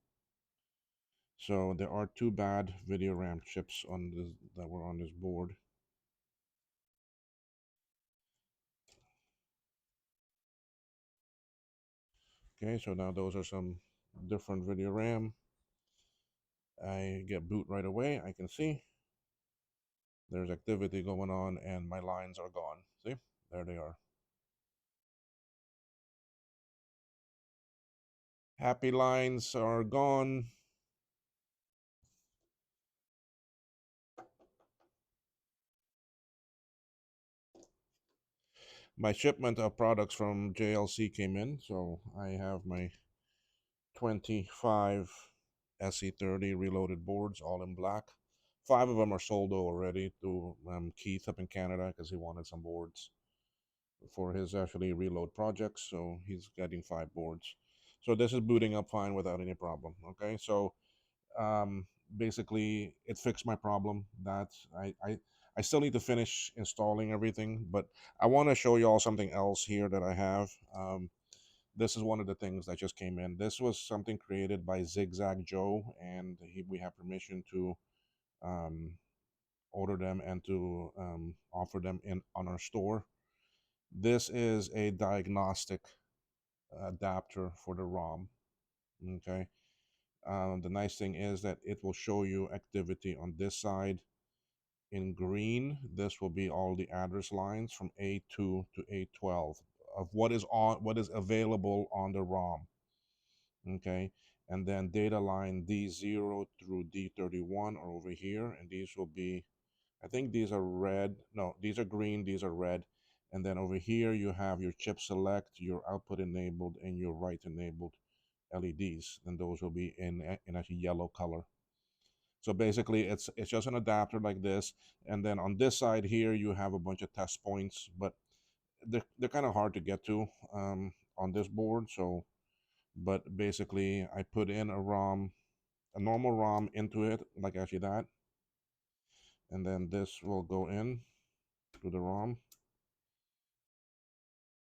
So there are two bad video RAM chips on this that were on this board. Okay, so now those are some different video RAM. I get boot right away. I can see there's activity going on, and my lines are gone. See, there they are. Happy lines are gone. My shipment of products from JLC came in, so I have my 25 SE30 reloaded boards, all in black. 5 of them are sold already to Keith up in Canada, because he wanted some boards for his actually reload projects. So he's getting 5 boards. So this is booting up fine without any problem. Okay, so um, basically it fixed my problem. I still need to finish installing everything, but I want to show you all something else here that I have. This is one of the things that just came in. This was something created by Zigzag Joe, and we have permission to um, order them and to offer them in on our store. This is a diagnostic adapter for the ROM. Okay. The nice thing is that it will show you activity on this side. In green, this will be all the address lines from A2 to A12 of what is available on the ROM. Okay, and then data line D0 through D31 are over here, and these will be, I think these are red. No, these are green. These are red, And then over here you have your chip select, your output enabled, and your write enabled LEDs. And those will be in a yellow color. So basically, it's just an adapter like this. And then on this side here, you have a bunch of test points, but they're kind of hard to get to on this board. So, but basically, I put in a normal ROM into it, like actually that, and then this will go in to the ROM.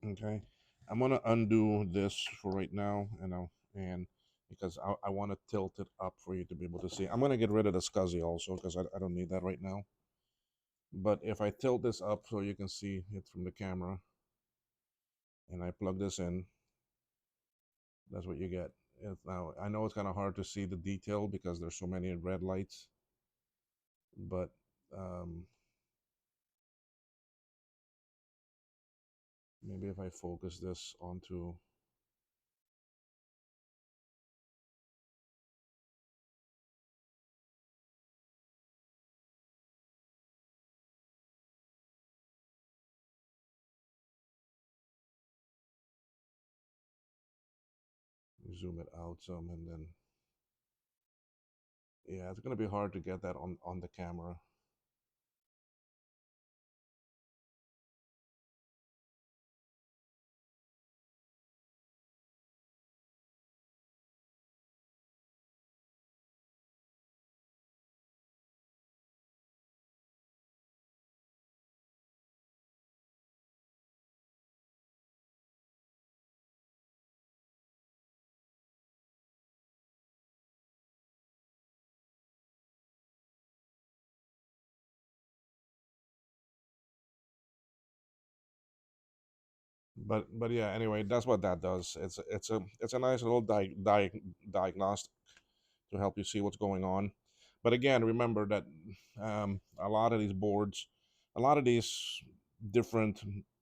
Okay, I'm gonna undo this for right now, and because I want to tilt it up for you to be able to see. I'm gonna get rid of the SCSI also because I don't need that right now. But if I tilt this up so you can see it from the camera, and I plug this in, that's what you get. Now I know it's kind of hard to see the detail because there's so many red lights, but maybe if I focus this onto, zoom it out some, and then yeah, it's gonna be hard to get that on the camera. But yeah, anyway, that's what that does. It's a nice little diagnostic to help you see what's going on. But again, remember that a lot of these boards, a lot of these different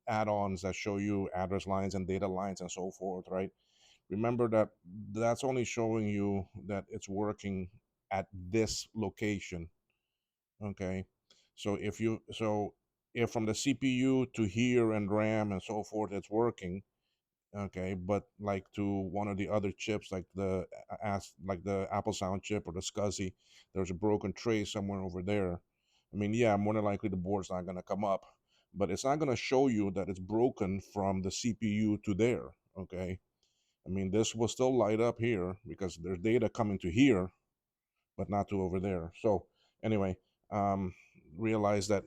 add-ons that show you address lines and data lines and so forth, right? Remember that that's only showing you that it's working at this location. Okay, if from the CPU to here and RAM and so forth it's working, okay, but like to one of the other chips like the Apple Sound chip or the SCSI, there's a broken tray somewhere over there. I mean, yeah, more than likely the board's not going to come up, but it's not going to show you that it's broken from the CPU to there. Okay, I mean, this will still light up here because there's data coming to here but not to over there. So anyway, um realize that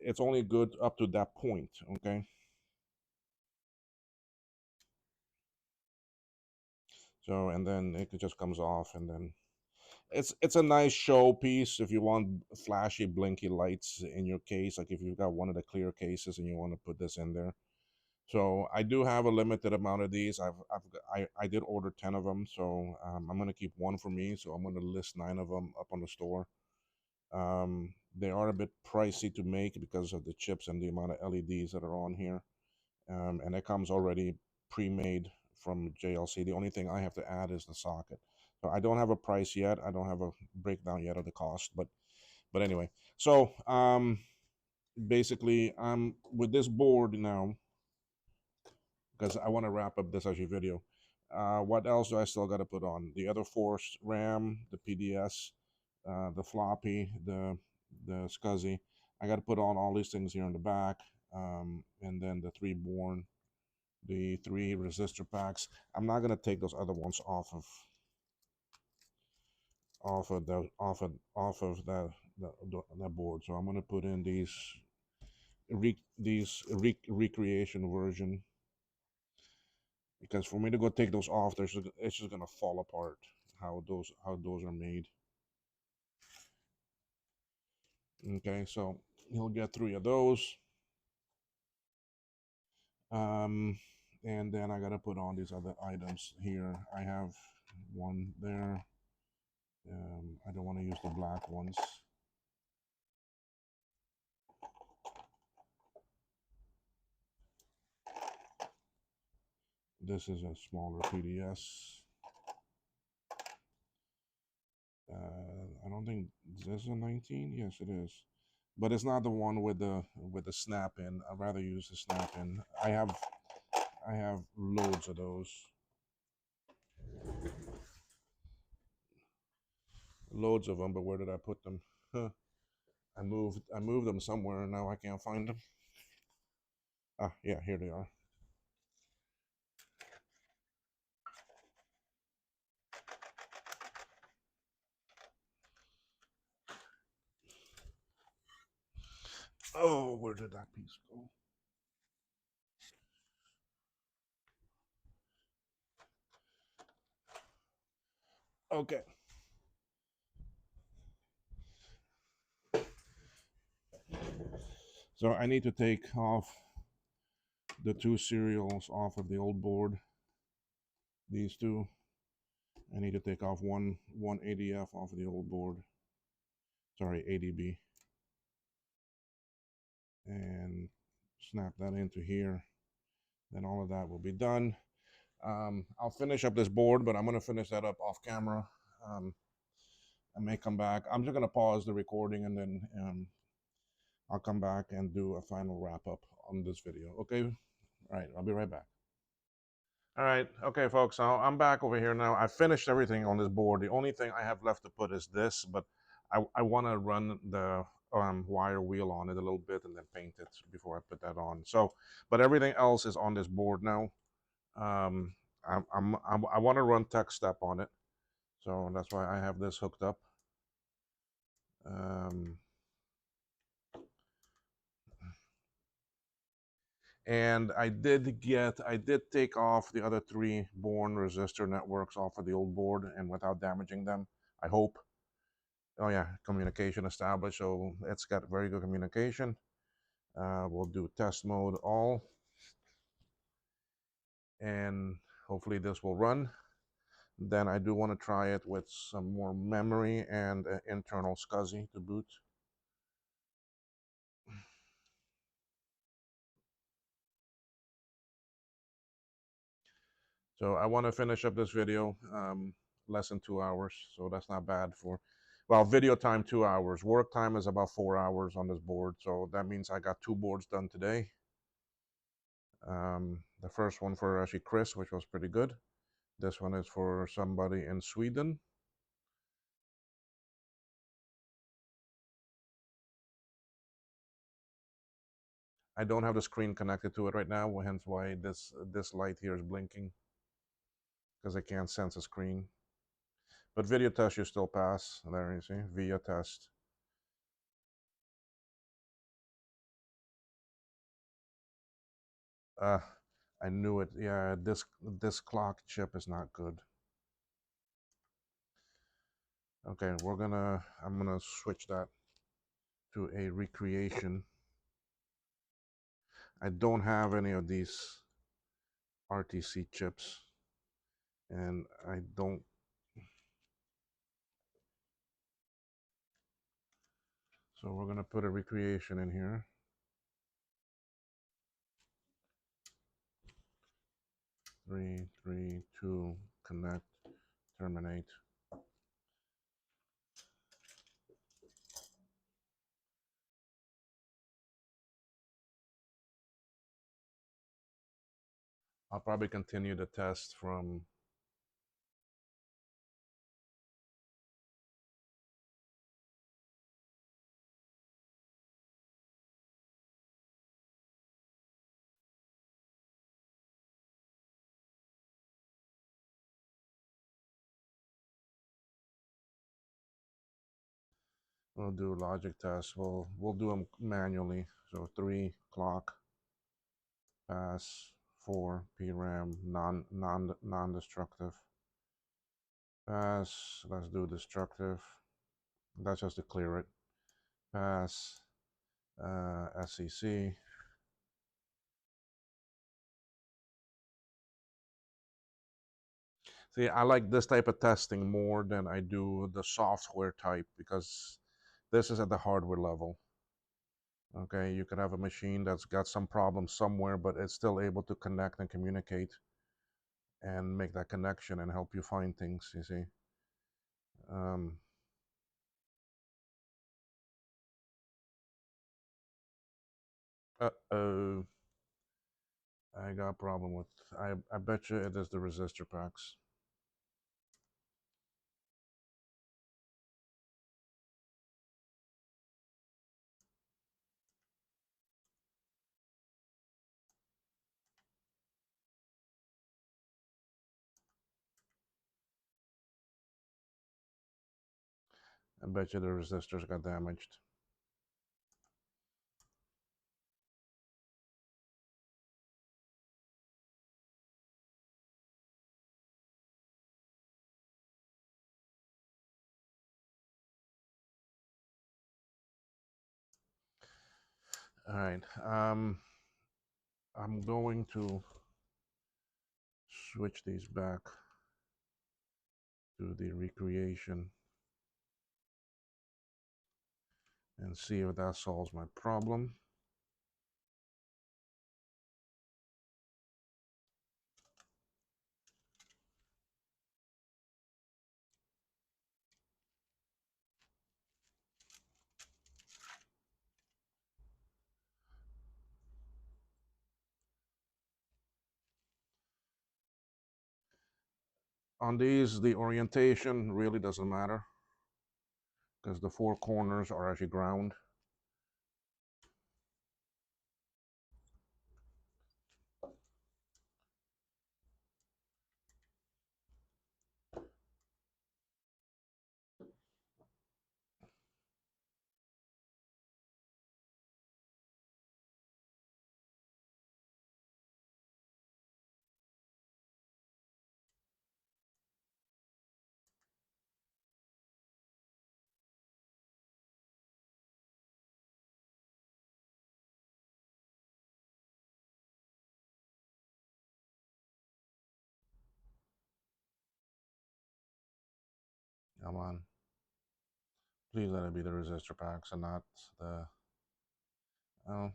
it's only good up to that point. Okay, so and then it just comes off, and then it's a nice show piece if you want flashy blinky lights in your case, like if you've got one of the clear cases and you want to put this in there. So I do have a limited amount of these. I did order 10 of them, so I'm going to keep one for me, so I'm going to list 9 of them up on the store. They are a bit pricey to make because of the chips and the amount of LEDs that are on here, and it comes already pre-made from JLC. The only thing I have to add is the socket. So I don't have a price yet. I don't have a breakdown yet of the cost, but anyway. So basically, I'm with this board now because I want to wrap up this actually video. What else do I still got to put on? The other four RAM, the PDS, the floppy, the SCSI. I got to put on all these things here in the back, and then the 3 born, the 3 resistor packs. I'm not gonna take those other ones off of that board. So I'm gonna put in these recreation version, because for me to go take those off, it's just gonna fall apart how those are made. Okay, so you'll get 3 of those. Um, and then I gotta put on these other items here. I have one there. I don't want to use the black ones. This is a smaller PDS. I don't think this is a 19. Yes, it is. but it's not the one with the snap in. I'd rather use the snap in. I have loads of those. Loads of them, but where did I put them? Huh. I moved them somewhere and now I can't find them. Ah, yeah, here they are. Oh, where did that piece go? Okay. So I need to take off the two serials off of the old board. These two. I need to take off one ADF off of the old board. Sorry, ADB. And snap that into here. Then all of that will be done. I'll finish up this board, but I'm going to finish that up off camera. I may come back. I'm just going to pause the recording and then I'll come back and do a final wrap up on this video. Okay? All right, I'll be right back. All right, okay, folks. So I'm back over here now. I finished everything on this board. The only thing I have left to put is this, but I want to run the wire wheel on it a little bit and then paint it before I put that on. So, but everything else is on this board now. I want to run TechStep on it, so that's why I have this hooked up. And I did take off the other three Born resistor networks off of the old board and without damaging them, I hope. Oh yeah, communication established, so it's got very good communication. We'll do test mode all, and hopefully this will run. Then I do want to try it with some more memory and internal SCSI to boot. So I want to finish up this video, less than 2 hours, so that's not bad for, well, video time 2 hours. Work time is about 4 hours on this board, so that means I got two boards done today. The first one for actually Chris, which was pretty good. This one is for somebody in Sweden. I don't have the screen connected to it right now, hence why this light here is blinking, because I can't sense a screen. But video test you still pass. There you see, via test. I knew it. Yeah, this clock chip is not good. Okay, I'm gonna switch that to a recreation. I don't have any of these RTC chips, and I don't. So we're gonna put a recreation in here. 3, 3, 2, connect, terminate. I'll probably continue the test from. We'll do logic tests. We'll do them manually. So 3 clock, pass, 4 PRAM, non-destructive. Pass. Let's do destructive. That's just to clear it. Pass. SEC. See, I like this type of testing more than I do the software type, because this is at the hardware level. Okay, you could have a machine that's got some problem somewhere, but it's still able to connect and communicate and make that connection and help you find things, you see. Uh-oh. I got a problem with... I bet you it is the resistor packs. I bet you the resistors got damaged. All right. I'm going to switch these back to the recreation and see if that solves my problem. On these, the orientation really doesn't matter because the four corners are actually ground. Come on. Please let it be the resistor packs and not the... Oh.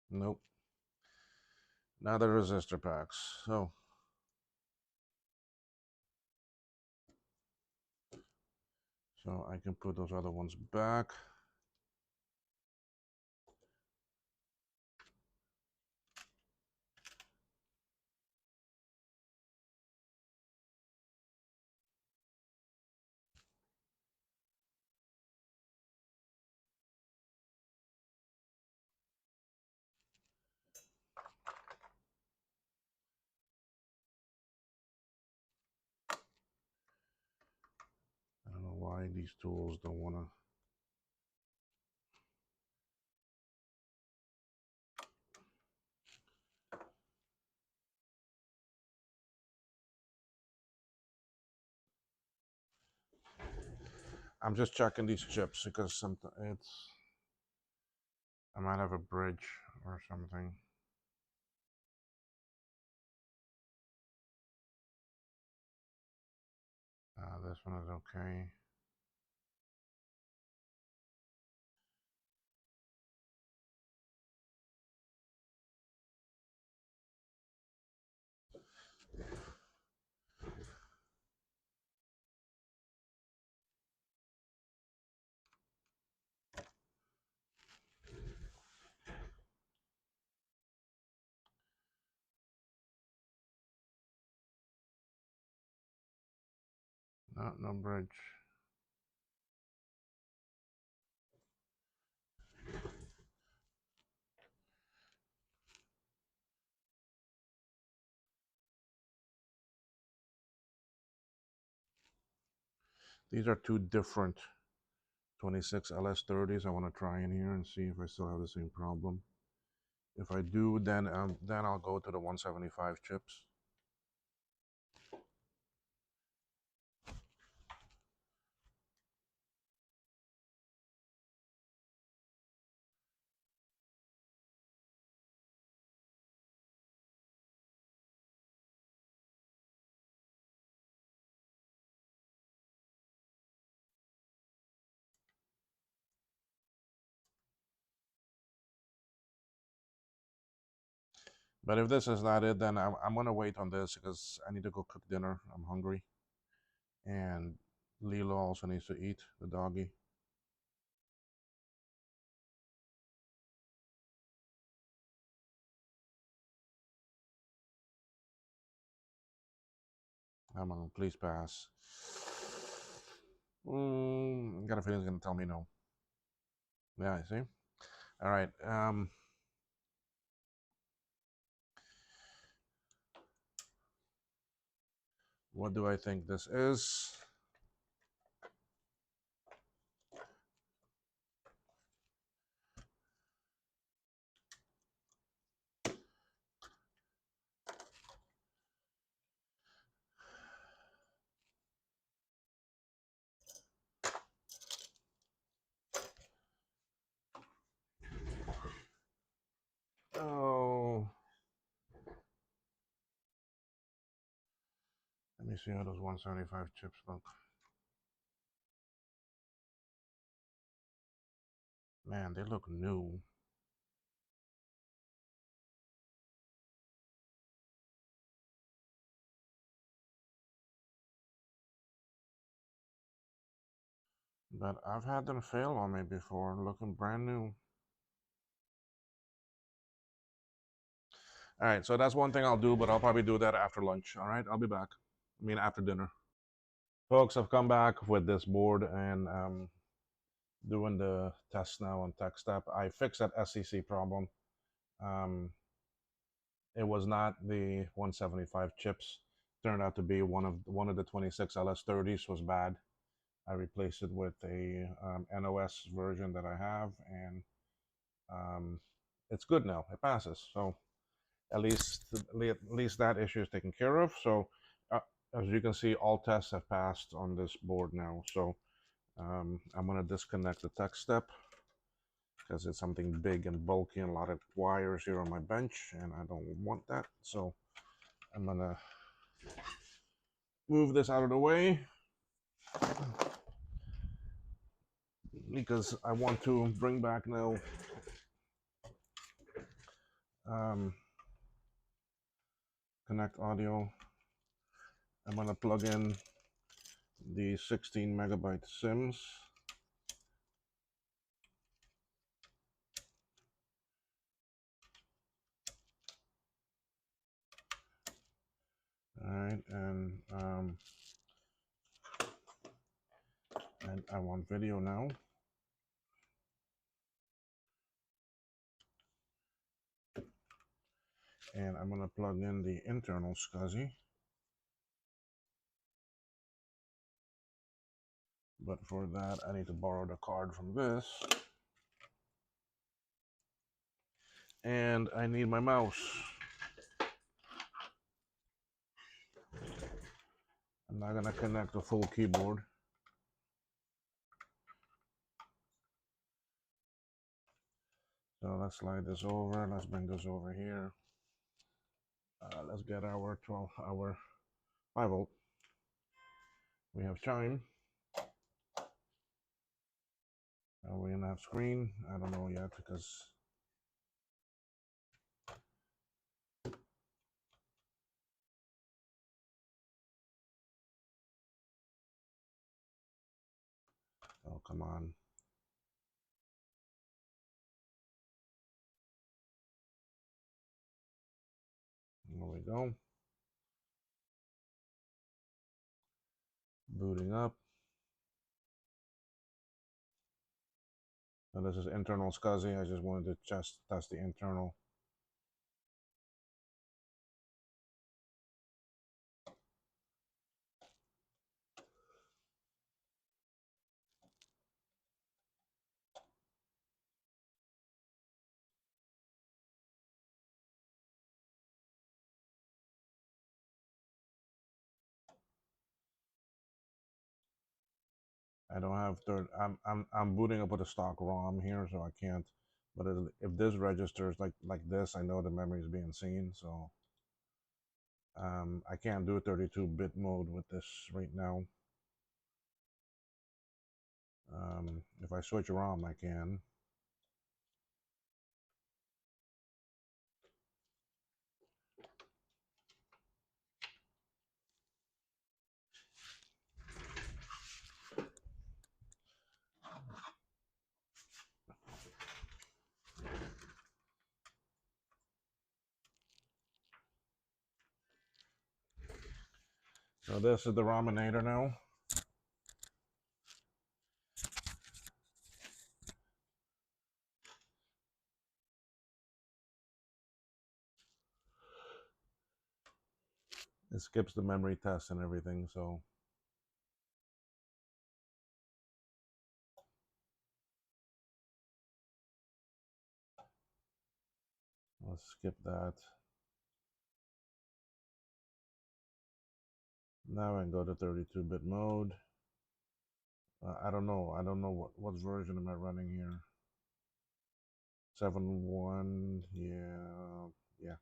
Nope. Now the resistor packs. So I can put those other ones back. I don't know why these tools don't want to... I'm just checking these chips because sometimes I might have a bridge or something. This one is okay. No bridge. These are two different 26 LS30s. I want to try in here and see if I still have the same problem. If I do, then I'll go to the 175 chips. But if this is not it, then I'm going to wait on this because I need to go cook dinner. I'm hungry. And Lilo also needs to eat, the doggy. Come on, please pass. I got a feeling it's gonna tell me no. Yeah, I see. All right. What do I think this is? Oh, let me see how those 175 chips look. Man, they look new. But I've had them fail on me before, looking brand new. All right, so that's one thing I'll do, but I'll probably do that after lunch. All right, I'll be back. I mean, after dinner. Folks, I've come back with this board and doing the test now on TechStep. I fixed that SEC problem. Um, it was not the 175 chips. Turned out to be one of the 26 LS30s was bad. I replaced it with a NOS version that I have, and um, it's good now. It passes. So at least that issue is taken care of. So uh, as you can see, all tests have passed on this board now. So I'm gonna disconnect the TechStep because it's something big and bulky and a lot of wires here on my bench, and I don't want that. So I'm gonna move this out of the way because I want to bring back now um, connect audio. I'm gonna plug in the 16 megabyte sims. All right, and I want video now. And I'm gonna plug in the internal SCSI. But for that, I need to borrow the card from this. And I need my mouse. I'm not gonna connect the full keyboard. So let's slide this over. Let's bring this over here. Let's get our 5 volt. We have chime. Are we gonna have screen? I don't know yet because oh come on. There we go. Booting up. So this is internal SCSI. I just wanted to test the internal. I don't have third. I'm booting up with a stock ROM here, so I can't. But if this registers like this, I know the memory is being seen. So I can't do 32-bit mode with this right now. If I switch ROM, I can. So this is the Raminator now. It skips the memory test and everything, so let's skip that. Now I can go to 32-bit mode. I don't know what version am I running here. 7.1, yeah.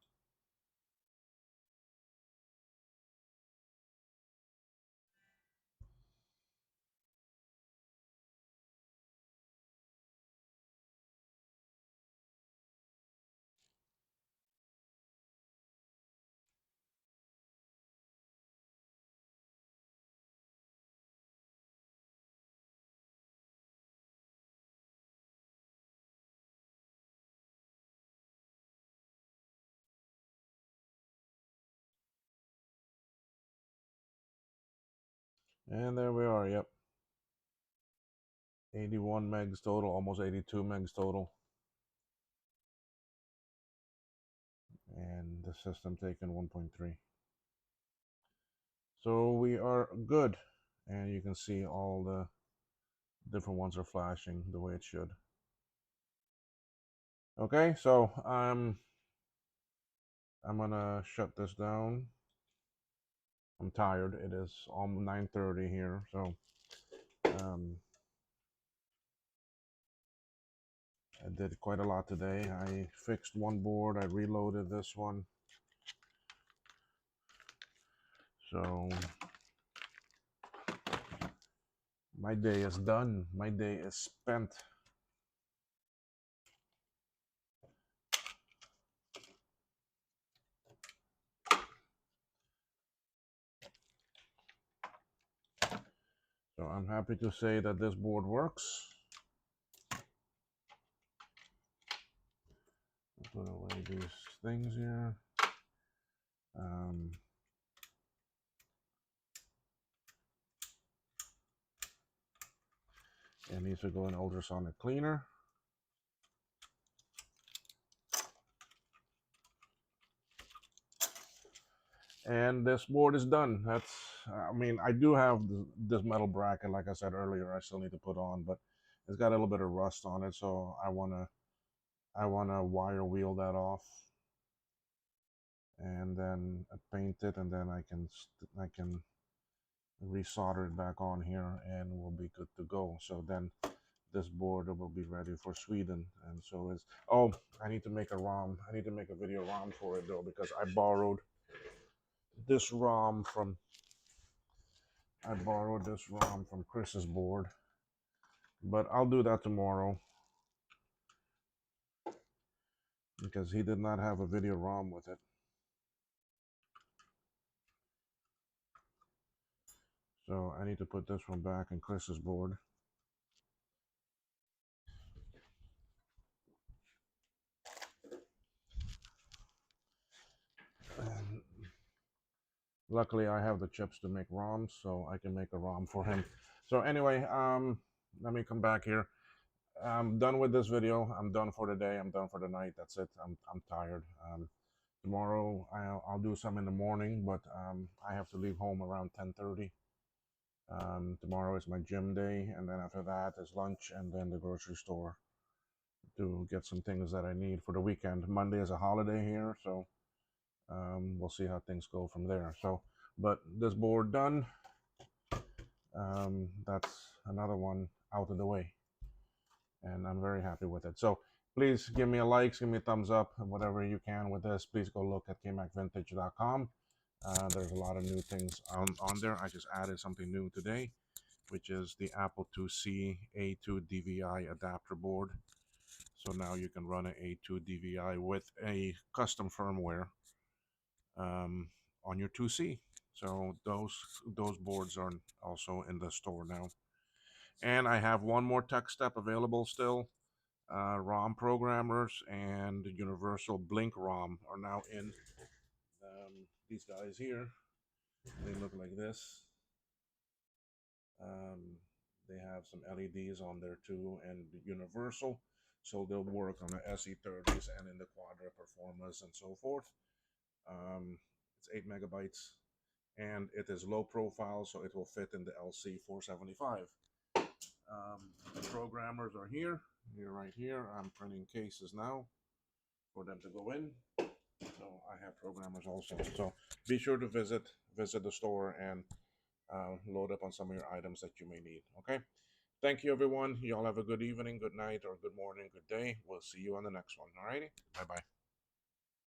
And there we are, yep. 81 megs total, almost 82 megs total. And the system taken 1.3. So we are good. And you can see all the different ones are flashing the way it should. Okay, so I'm gonna shut this down. I'm tired. It is almost 9:30 here, so um, I did quite a lot today. I fixed one board. I reloaded this one. So my day is done. My day is spent. So I'm happy to say that this board works. I'll put away these things here. It needs to go in ultrasonic cleaner. And this board is done. That's, I mean, I do have this metal bracket, like I said earlier, I still need to put on, but it's got a little bit of rust on it, so I wanna wire wheel that off, and then paint it, and then I can resolder it back on here, and we'll be good to go. So then this board will be ready for Sweden. And so is, oh, I need to make a ROM. I need to make a video ROM for it though, because I borrowed this ROM from Chris's board, but I'll do that tomorrow because he did not have a video ROM with it. So I need to put this one back in Chris's board. And luckily I have the chips to make ROMs, so I can make a ROM for him. So anyway, let me come back here. I'm done with this video. I'm done for the day. I'm done for the night. That's it. I'm tired. Tomorrow I'll do some in the morning, but I have to leave home around 10:30. Tomorrow is my gym day, and then after that is lunch, and then the grocery store to get some things that I need for the weekend. Monday is a holiday here, so we'll see how things go from there. So, but this board done. That's another one out of the way, and I'm very happy with it. So please give me a like, give me a thumbs up, whatever you can with this. Please go look at kmacvintage.com. There's a lot of new things on there. I just added something new today, which is the Apple IIc A2 DVI adapter board. So now you can run an A2 DVI with a custom firmware on your 2C. So those boards are also in the store now. And I have one more TechStep available still. ROM programmers and Universal Blink ROM are now in these guys here. They look like this. Um, they have some LEDs on there too, and universal, so they'll work on the SE30s and in the Quadra Performance and so forth. It's 8 megabytes, and it is low profile, so it will fit in the LC 475. The programmers are here. Here, right here. I'm printing cases now for them to go in. So I have programmers also. So be sure to visit the store and load up on some of your items that you may need. Okay. Thank you, everyone. You all have a good evening, good night, or good morning, good day. We'll see you on the next one. All righty. Bye bye.